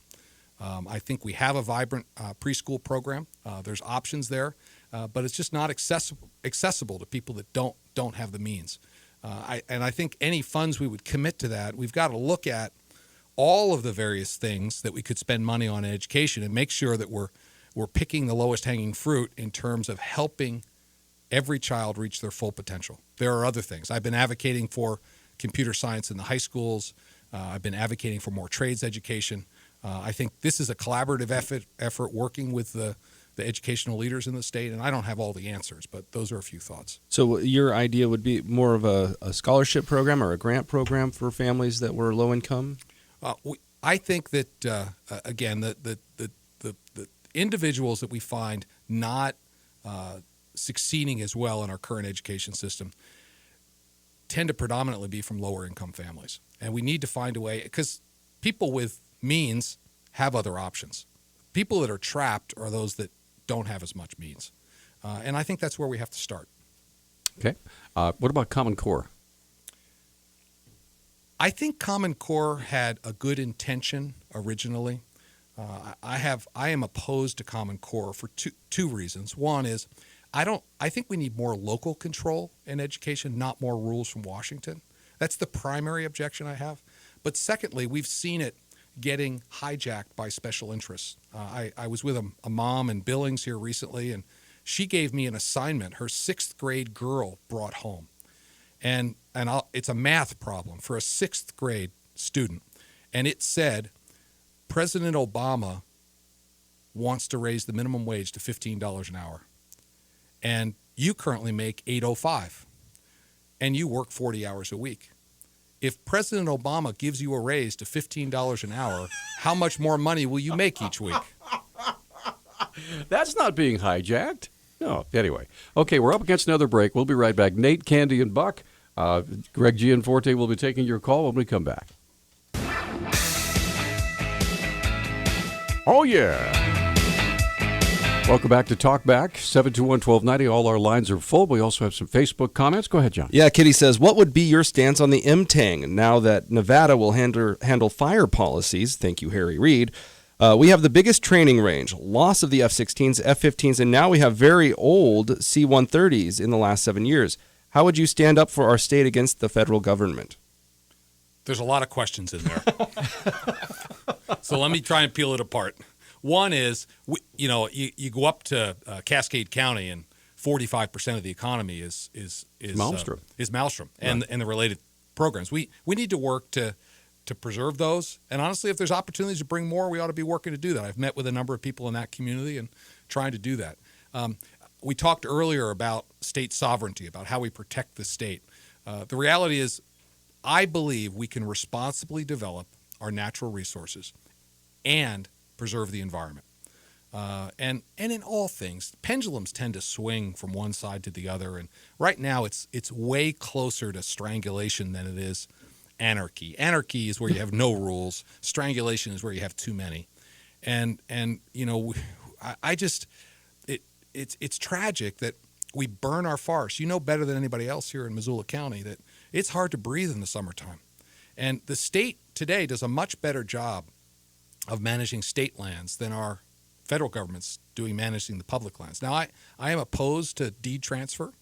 I think we have a vibrant preschool program. There's options there, but it's just not accessible to people that don't have the means. I think any funds we would commit to that, we've got to look at all of the various things that we could spend money on in education and make sure that we're picking the lowest hanging fruit in terms of helping every child reach their full potential. There are other things. I've been advocating for computer science in the high schools. I've been advocating for more trades education. I think this is a collaborative effort working with the educational leaders in the state, and I don't have all the answers, but those are a few thoughts. So your idea would be more of a scholarship program or a grant program for families that were low income? I think that, again, the individuals that we find not succeeding as well in our current education system tend to predominantly be from lower income families. And we need to find a way, because people with means have other options. People that are trapped are those that don't have as much means. And I think that's where we have to start. Okay. What about Common Core? I think Common Core had a good intention originally. I am opposed to Common Core for two reasons. One is I think we need more local control in education, not more rules from Washington. That's the primary objection I have. But secondly, we've seen it getting hijacked by special interests. I was with a mom in Billings here recently, and she gave me an assignment her 6th grade girl brought home. And it's a math problem for a 6th grade student. And it said, President Obama wants to raise the minimum wage to $15 an hour. And you currently make $8.05, and you work 40 hours a week. If President Obama gives you a raise to $15 an hour, how much more money will you make each week? That's not being hijacked. No. Anyway. Okay, we're up against another break. We'll be right back. Nate, Candy, and Buck. Greg Gianforte will be taking your call when we come back. Oh, yeah. Welcome back to Talk Back, 721-1290. All our lines are full. We also have some Facebook comments. Go ahead, John. Yeah, Kitty says, what would be your stance on the MTANG now that Nevada will handle fire policies? Thank you, Harry Reid. We have the biggest training range, loss of the F-16s, F-15s, and now we have very old C-130s in the last 7 years. How would you stand up for our state against the federal government? There's a lot of questions in there. So let me try and peel it apart. One is, you go up to Cascade County and 45% of the economy is Maelstrom. And the related programs. We need to work to preserve those. And honestly, if there's opportunities to bring more, we ought to be working to do that. I've met with a number of people in that community and trying to do that. We talked earlier about state sovereignty, about how we protect the state. The reality is, I believe we can responsibly develop our natural resources and preserve the environment. And in all things, pendulums tend to swing from one side to the other. And right now, it's way closer to strangulation than it is anarchy. Anarchy is where you have no rules. Strangulation is where you have too many. And it's tragic that we burn our forests. You know better than anybody else here in Missoula County that it's hard to breathe in the summertime. And the state today does a much better job of managing state lands than our federal government's doing managing the public lands. Now, I am opposed to deed transfer,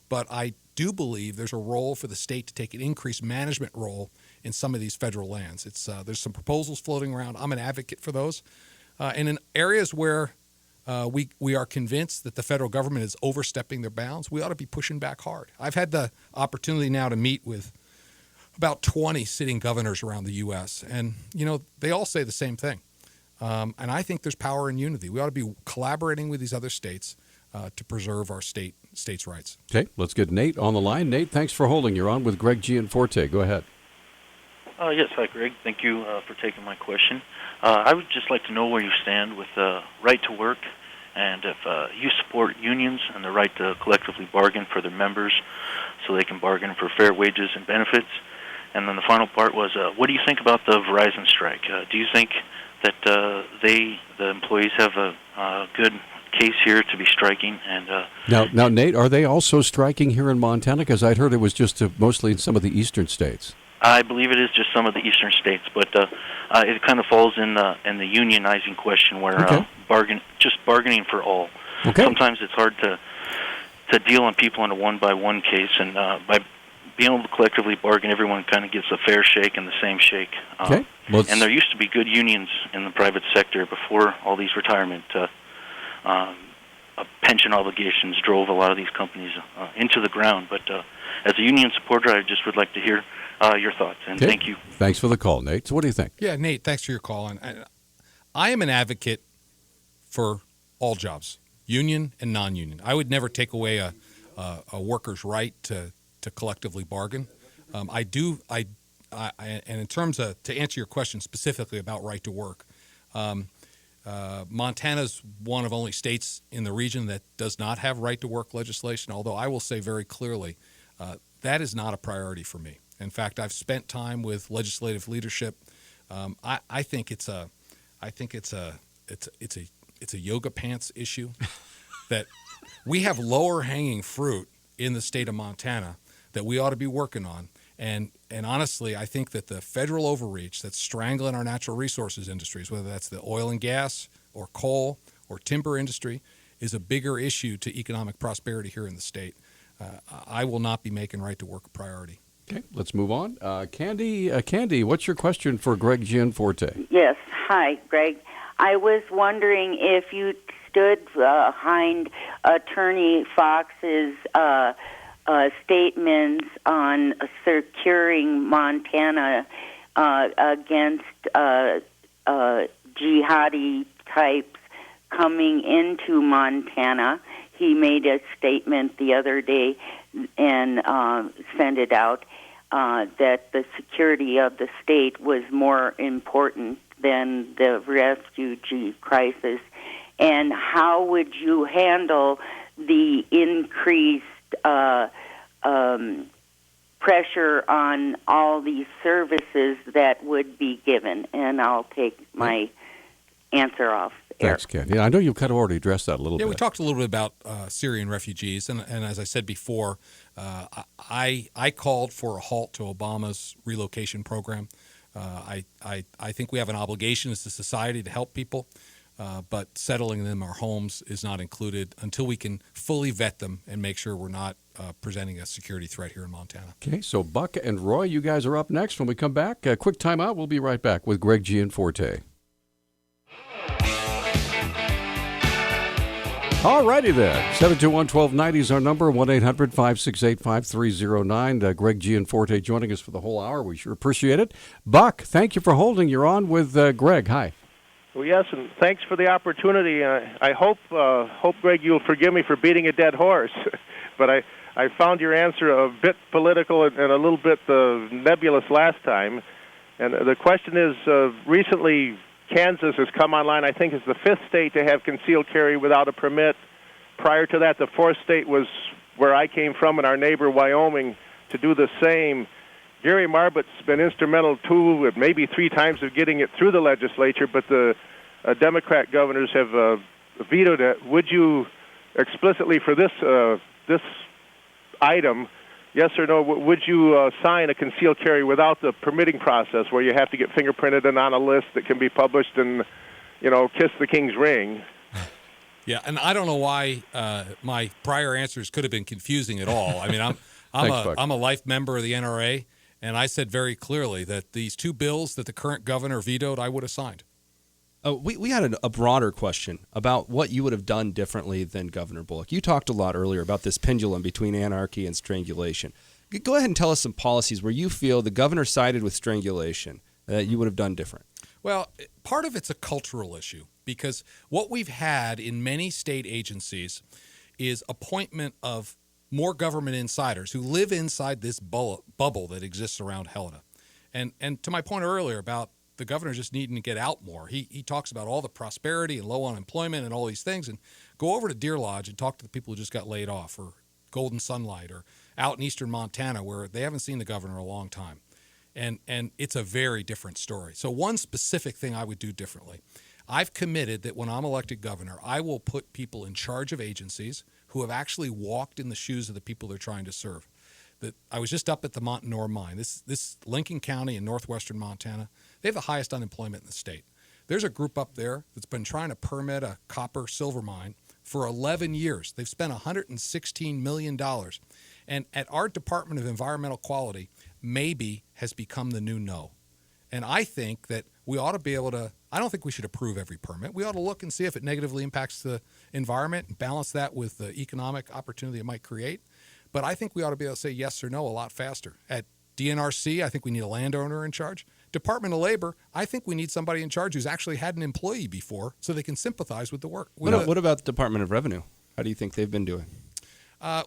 but I do believe there's a role for the state to take an increased management role in some of these federal lands. There's some proposals floating around. I'm an advocate for those. And in areas where we are convinced that the federal government is overstepping their bounds, we ought to be pushing back hard. I've had the opportunity now to meet with about 20 sitting governors around the U.S., and, they all say the same thing. And I think there's power in unity. We ought to be collaborating with these other states to preserve our states' rights. Okay, let's get Nate on the line. Nate, thanks for holding. You're on with Greg Gianforte. Go ahead. Yes, hi, Greg. Thank you for taking my question. I would just like to know where you stand with the right to work and if you support unions and the right to collectively bargain for their members so they can bargain for fair wages and benefits. And then the final part was, what do you think about the Verizon strike? Do you think that the employees have a good case here to be striking? And Now, Nate, are they also striking here in Montana? Because I'd heard it was just mostly in some of the eastern states. I believe it is just some of the eastern states, but it kind of falls in the unionizing question where bargaining for all. Okay. Sometimes it's hard to deal on people in a one-by-one case, and being able to collectively bargain, everyone kind of gets a fair shake and the same shake. Okay. And there used to be good unions in the private sector before all these retirement pension obligations drove a lot of these companies into the ground. But as a union supporter, I just would like to hear your thoughts, and thank you. Thanks for the call, Nate. So what do you think? Yeah, Nate, thanks for your call. And I am an advocate for all jobs, union and non-union. I would never take away a worker's right to collectively bargain. And in terms of, to answer your question specifically about right to work, Montana's one of only states in the region that does not have right to work legislation, although I will say very clearly that is not a priority for me. In fact, I've spent time with legislative leadership. I think it's a yoga pants issue that we have lower hanging fruit in the state of Montana that we ought to be working on. And honestly, I think that the federal overreach that's strangling our natural resources industries, whether that's the oil and gas or coal or timber industry, is a bigger issue to economic prosperity here in the state. I will not be making right to work a priority. Okay, let's move on. Candy, what's your question for Greg Gianforte? Yes. Hi, Greg. I was wondering if you stood behind Attorney Fox's statements on securing Montana against jihadi types coming into Montana. He made a statement the other day and sent it out that the security of the state was more important than the refugee crisis. And how would you handle the increased pressure on all these services that would be given? And I'll take my answer off air. Thanks, Candy. I know you kind of already addressed that a little bit. Yeah, we talked a little bit about Syrian refugees, and as I said before, I called for a halt to Obama's relocation program. I think we have an obligation as a society to help people, but settling them in our homes is not included until we can fully vet them and make sure we're not presenting a security threat here in Montana. Okay, so Buck and Roy, you guys are up next when we come back. A quick timeout. We'll be right back with Greg Gianforte. All righty then. 721-1290 is our number, 1-800-568-5309. Greg Gianforte joining us for the whole hour. We sure appreciate it. Buck, thank you for holding. You're on with Greg. Hi. Well, yes, and thanks for the opportunity. I hope, Greg, you'll forgive me for beating a dead horse, but I found your answer a bit political and a little bit nebulous last time. And the question is, recently Kansas has come online, I think, is the fifth state to have concealed carry without a permit. Prior to that, the fourth state was where I came from, and our neighbor Wyoming to do the same. Gary Marbott's been instrumental, too, maybe 3 times of getting it through the legislature, but the Democrat governors have vetoed it. Would you explicitly, for this item, yes or no, would you sign a concealed carry without the permitting process where you have to get fingerprinted and on a list that can be published and, kiss the king's ring? Yeah, and I don't know why my prior answers could have been confusing at all. I mean, I'm a life member of the NRA, and I said very clearly that these 2 bills that the current governor vetoed, I would have signed. We had a broader question about what you would have done differently than Governor Bullock. You talked a lot earlier about this pendulum between anarchy and strangulation. Go ahead and tell us some policies where you feel the governor sided with strangulation that you would have done different. Well, part of it's a cultural issue because what we've had in many state agencies is appointment of more government insiders who live inside this bubble that exists around Helena. And to my point earlier about the governor just needing to get out more. He talks about all the prosperity and low unemployment and all these things, and go over to Deer Lodge and talk to the people who just got laid off, or Golden Sunlight, or out in eastern Montana where they haven't seen the governor in a long time. And it's a very different story. So one specific thing I would do differently, I've committed that when I'm elected governor, I will put people in charge of agencies who have actually walked in the shoes of the people they're trying to serve. I was just up at the Montanore mine. This Lincoln County in northwestern Montana, they have the highest unemployment in the state. There's a group up there that's been trying to permit a copper silver mine for 11 years. They've spent $116 million. And at our Department of Environmental Quality, maybe has become the new no. And I think that we ought to be able to, I don't think we should approve every permit. We ought to look and see if it negatively impacts the environment and balance that with the economic opportunity it might create. But I think we ought to be able to say yes or no a lot faster. At DNRC, I think we need a landowner in charge. Department of Labor, I think we need somebody in charge who's actually had an employee before so they can sympathize with the work. What about the Department of Revenue? How do you think they've been doing?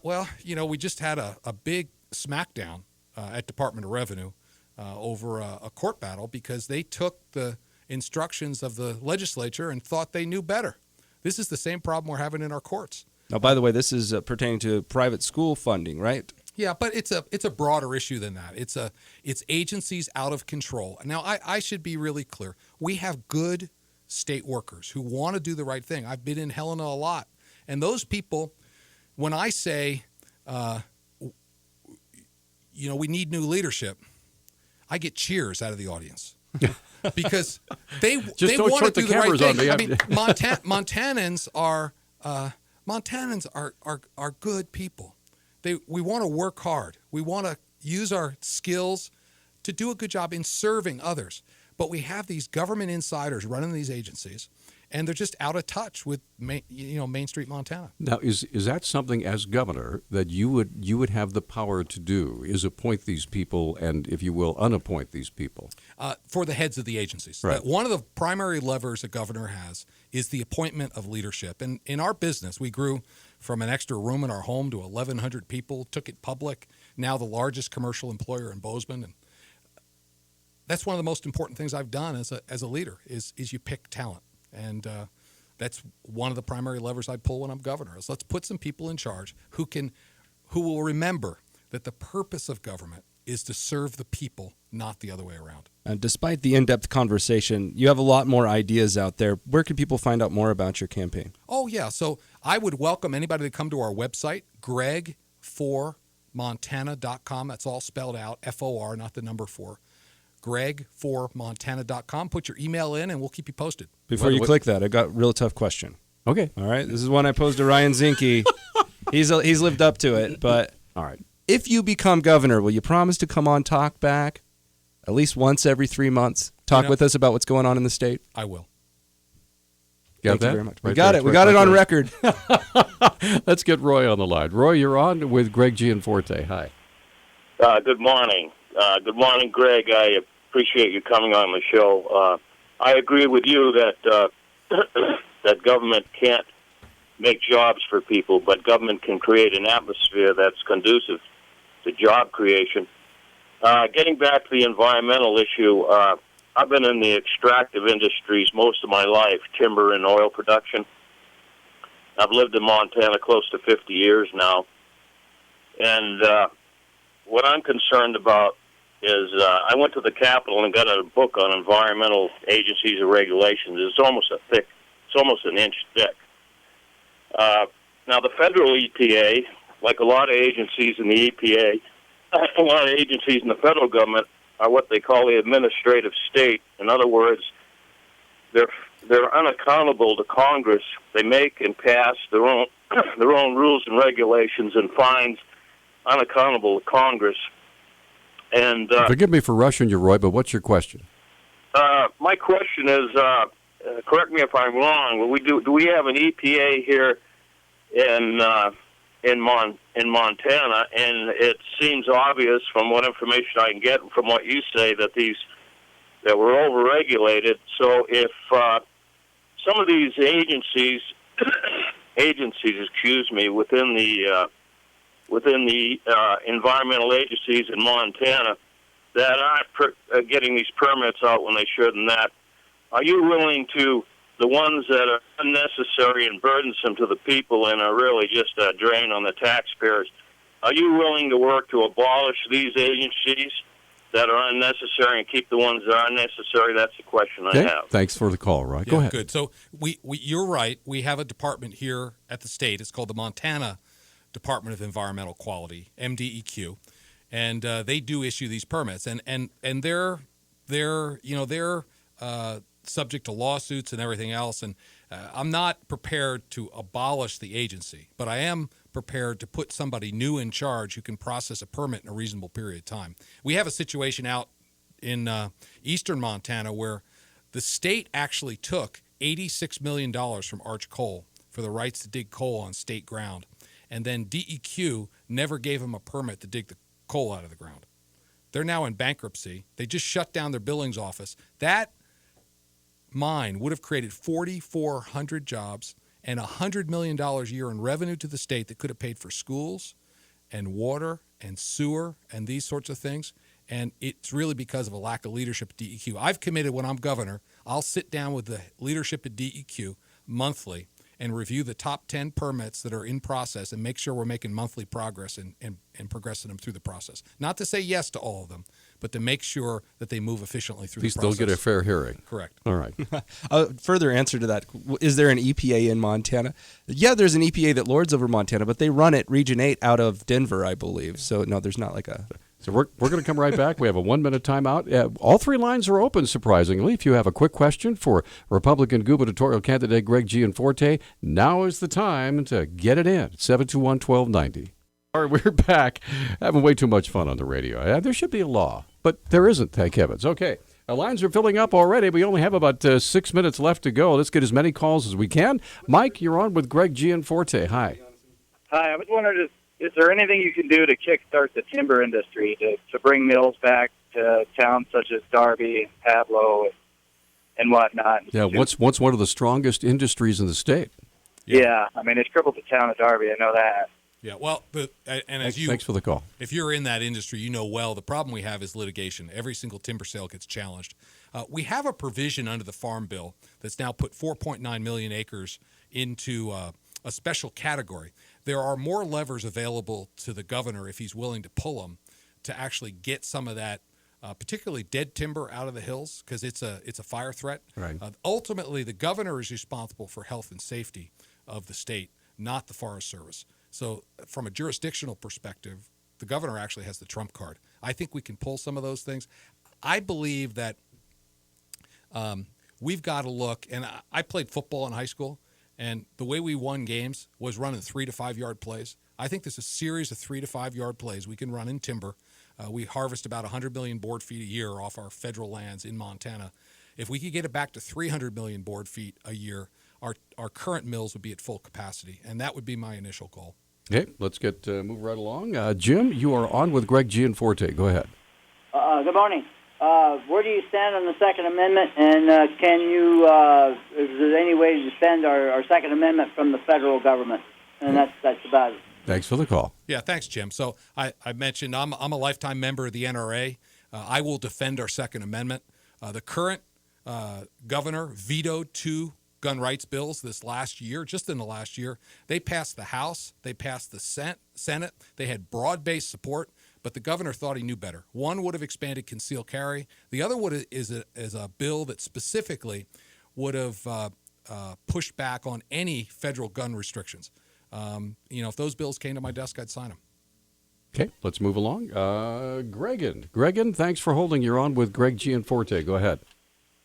Well, we just had a big smackdown at Department of Revenue over a court battle because they took the instructions of the legislature and thought they knew better. This is the same problem we're having in our courts. Now, by the way, this is pertaining to private school funding, right? Yeah, but it's a broader issue than that. It's agencies out of control. Now, I should be really clear. We have good state workers who want to do the right thing. I've been in Helena a lot. And those people, when I say, we need new leadership, I get cheers out of the audience. Because they want to do the right thing. I mean, Montanans are good people. We want to work hard. We want to use our skills to do a good job in serving others. But we have these government insiders running these agencies, and they're just out of touch with Main Street Montana. Now, is that something as governor that you would have the power to do? Is appoint these people and, if you will, unappoint these people? For the heads of the agencies. Right. One of the primary levers a governor has is the appointment of leadership. And in our business, we grew from an extra room in our home to 1,100 people, took it public, now the largest commercial employer in Bozeman. And that's one of the most important things I've done as a leader is you pick talent. And that's one of the primary levers I pull when I'm governor is let's put some people in charge who will remember that the purpose of government is to serve the people, not the other way around. And despite the in-depth conversation, you have a lot more ideas out there. Where can people find out more about your campaign? Oh, yeah. So I would welcome anybody to come to our website, greg4montana.com. That's all spelled out, F-O-R, not the number 4. greg4montana.com. Put your email in, and we'll keep you posted. Before you click that, I got a real tough question. Okay. All right. This is one I posed to Ryan Zinke. He's lived up to it. But all right. If you become governor, will you promise to come on Talk Back at least once every 3 months? Talk with us about what's going on in the state? I will. Thank you very much. We got it. We got it on record. Let's get Roy on the line. Roy, you're on with Greg Gianforte. Hi. Good morning. Good morning, Greg. I appreciate you coming on the show. I agree with you that that government can't make jobs for people, but government can create an atmosphere that's conducive to job creation. Getting back to the environmental issue, I've been in the extractive industries most of my life, timber and oil production. I've lived in Montana close to 50 years now. And what I'm concerned about is I went to the Capitol and got a book on environmental agencies and regulations. It's almost an inch thick. Now, the federal EPA, like a lot of agencies in the EPA, a lot of agencies in the federal government are what they call the administrative state. In other words, they're unaccountable to Congress. They make and pass their own rules and regulations and fines, unaccountable to Congress. And forgive me for rushing you, Roy, but what's your question? My question is, correct me if I'm wrong. Do we have an EPA here in Montana? And it seems obvious from what information I can get and from what you say that we're overregulated. So if some of these agencies, within the environmental agencies in Montana that aren't getting these permits out when they should, and that, are you willing to, the ones that are unnecessary and burdensome to the people and are really just a drain on the taxpayers, are you willing to work to abolish these agencies that are unnecessary and keep the ones that are necessary? That's the question I have. Thanks for the call, Roy. Go ahead. Good. So you're right. We have a department here at the state. It's called the Montana Department of Environmental Quality, MDEQ, and they do issue these permits. And they're subject to lawsuits and everything else. And I'm not prepared to abolish the agency, but I am prepared to put somebody new in charge who can process a permit in a reasonable period of time. We have a situation out in eastern Montana where the state actually took $86 million from Arch Coal for the rights to dig coal on state ground. And then DEQ never gave them a permit to dig the coal out of the ground. They're now in bankruptcy. They just shut down their Billings office. That mine would have created 4,400 jobs and $100 million a year in revenue to the state that could have paid for schools and water and sewer and these sorts of things. And it's really because of a lack of leadership at DEQ. I've committed when I'm governor, I'll sit down with the leadership at DEQ monthly and review the top 10 permits that are in process and make sure we're making monthly progress and progressing them through the process. Not to say yes to all of them, but to make sure that they move efficiently through the process. At least they'll get a fair hearing. Correct. All right. Further answer to that, is there an EPA in Montana? Yeah, there's an EPA that lords over Montana, but they run it Region 8 out of Denver, I believe. So, no, there's not like a... So we're going to come right back. We have a 1-minute timeout. All three lines are open, surprisingly. If you have a quick question for Republican gubernatorial candidate Greg Gianforte, now is the time to get it in. 721-1290. All right, we're back. Having way too much fun on the radio. There should be a law, but there isn't, thank heavens. Okay, our lines are filling up already. We only have about 6 minutes left to go. Let's get as many calls as we can. Mike, you're on with Greg Gianforte. Hi. Hi, I was wondering, is there anything you can do to kickstart the timber industry to bring mills back to towns such as Darby, Pablo, and whatnot? Yeah, what's one of the strongest industries in the state? Yeah, I mean, it's crippled the town of Darby. I know that. Yeah, well, Thanks for the call. If you're in that industry, you know well the problem we have is litigation. Every single timber sale gets challenged. We have a provision under the Farm Bill that's now put 4.9 million acres into a special category. There are more levers available to the governor if he's willing to pull them to actually get some of that, particularly dead timber out of the hills, because it's a fire threat. Right. Ultimately, the governor is responsible for health and safety of the state, not the Forest Service. So from a jurisdictional perspective, the governor actually has the trump card. I think we can pull some of those things. I believe that we've got to look, and I played football in high school, and the way we won games was running 3 to 5 yard plays. I think there's a series of 3 to 5 yard plays we can run in timber. We harvest about 100 million board feet a year off our federal lands in Montana. If we could get it back to 300 million board feet a year, our current mills would be at full capacity, and that would be my initial goal. Okay, let's move right along. Jim, you are on with Greg Gianforte. Go ahead. Good morning. Where do you stand on the Second Amendment, and can you, is there any way to defend our Second Amendment from the federal government? And that's about it. Thanks for the call. Yeah, thanks, Jim. So I mentioned I'm a lifetime member of the NRA. I will defend our Second Amendment. The current governor vetoed 2 gun rights bills this last year, just in the last year. They passed the House. They passed the Senate. They had broad-based support. But the governor thought he knew better. One would have expanded concealed carry. The other is a bill that specifically would have pushed back on any federal gun restrictions. If those bills came to my desk, I'd sign them. Okay, let's move along. Gregan, thanks for holding. You're on with Greg Gianforte. Go ahead.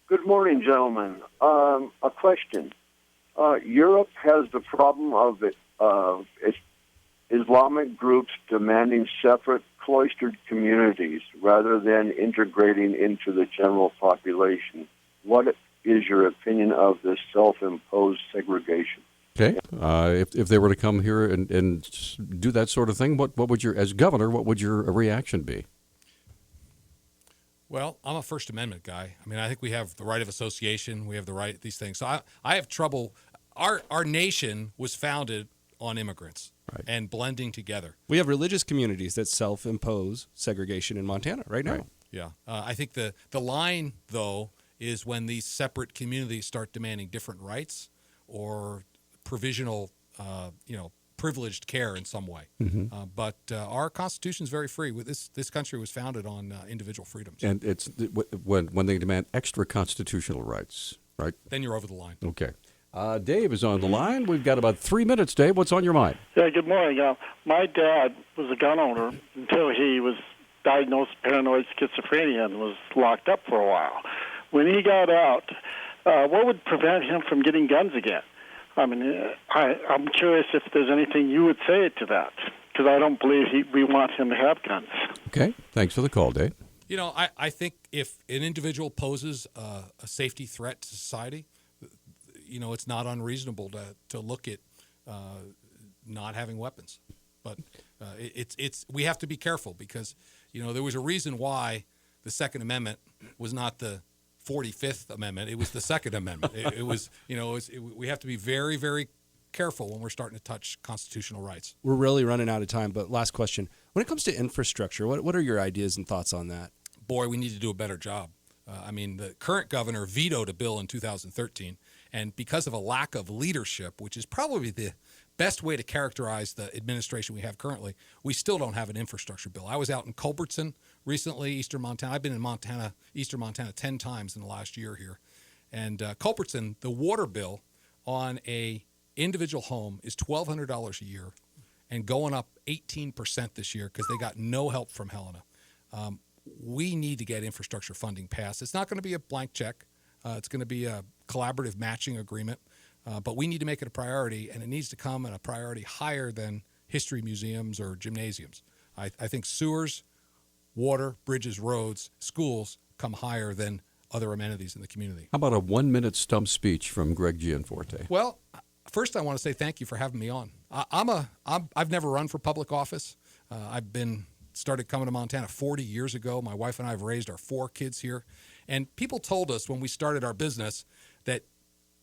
Good morning, gentlemen. A question. Europe has the problem of Islamic groups demanding separate cloistered communities rather than integrating into the general population. What is your opinion of this self-imposed segregation? Okay. If they were to come here and do that sort of thing, what would as governor, what would your reaction be? Well, I'm a First Amendment guy. I mean, I think we have the right of association. We have the right, these things. So I have trouble. Our nation was founded on immigrants and blending together. We have religious communities that self-impose segregation in Montana right now. Right. Yeah. I think the line, though, is when these separate communities start demanding different rights or provisional, privileged care in some way. Mm-hmm. But our Constitution is very free. This country was founded on individual freedoms. And it's when they demand extra constitutional rights, right? Then you're over the line. Okay. Dave is on the line. We've got about 3 minutes, Dave. What's on your mind? Yeah, good morning. My dad was a gun owner until he was diagnosed with paranoid schizophrenia and was locked up for a while. When he got out, what would prevent him from getting guns again? I mean, I'm curious if there's anything you would say to that, because I don't believe we want him to have guns. Okay, thanks for the call, Dave. You know, I think if an individual poses a safety threat to society, you know, it's not unreasonable to look at not having weapons. But we have to be careful because, you know, there was a reason why the Second Amendment was not the 45th Amendment. It was the Second Amendment. It was, you know, we have to be very, very careful when we're starting to touch constitutional rights. We're really running out of time, but last question. When it comes to infrastructure, what are your ideas and thoughts on that? Boy, we need to do a better job. I mean, the current governor vetoed a bill in 2013, and because of a lack of leadership, which is probably the best way to characterize the administration we have currently, we still don't have an infrastructure bill. I was out in Culbertson recently, eastern Montana. I've been in eastern Montana 10 times in the last year here. And Culbertson, the water bill on a individual home is $1,200 a year and going up 18% this year because they got no help from Helena. We need to get infrastructure funding passed. It's not going to be a blank check. It's going to be a collaborative matching agreement. But we need to make it a priority, and it needs to come at a priority higher than history museums or gymnasiums. I think sewers, water, bridges, roads, schools come higher than other amenities in the community. How about a 1-minute stump speech from Greg Gianforte? Well, first I want to say thank you for having me on. I've never run for public office. I've started coming to Montana 40 years ago. My wife and I have raised our 4 kids here. And people told us when we started our business that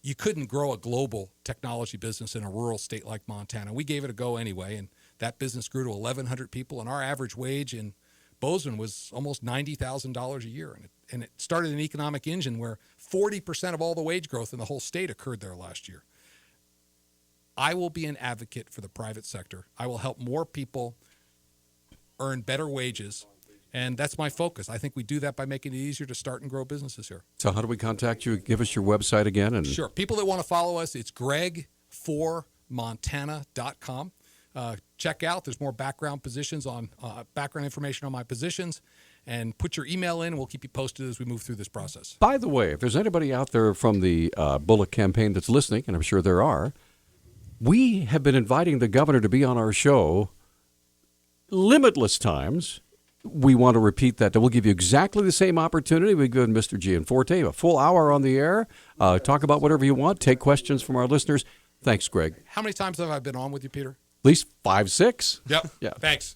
you couldn't grow a global technology business in a rural state like Montana. We gave it a go anyway, and that business grew to 1,100 people, and our average wage in Bozeman was almost $90,000 a year. And it started an economic engine where 40% of all the wage growth in the whole state occurred there last year. I will be an advocate for the private sector. I will help more people earn better wages, and that's my focus. I think we do that by making it easier to start and grow businesses here. So how do we contact you? Give us your website again. Sure. People that want to follow us, it's greg4montana.com. Check out. There's more background information on my positions, and put your email in, and we'll keep you posted as we move through this process. By the way, if there's anybody out there from the Bullock campaign that's listening, and I'm sure there are, we have been inviting the governor to be on our show limitless times. We want to repeat that. We'll give you exactly the same opportunity. We give Mr. Gianforte a full hour on the air, talk about whatever you want, take questions from our listeners. Thanks, Greg. How many times have I been on with you, Peter? At least 5, 6. Yep. Yeah. Thanks.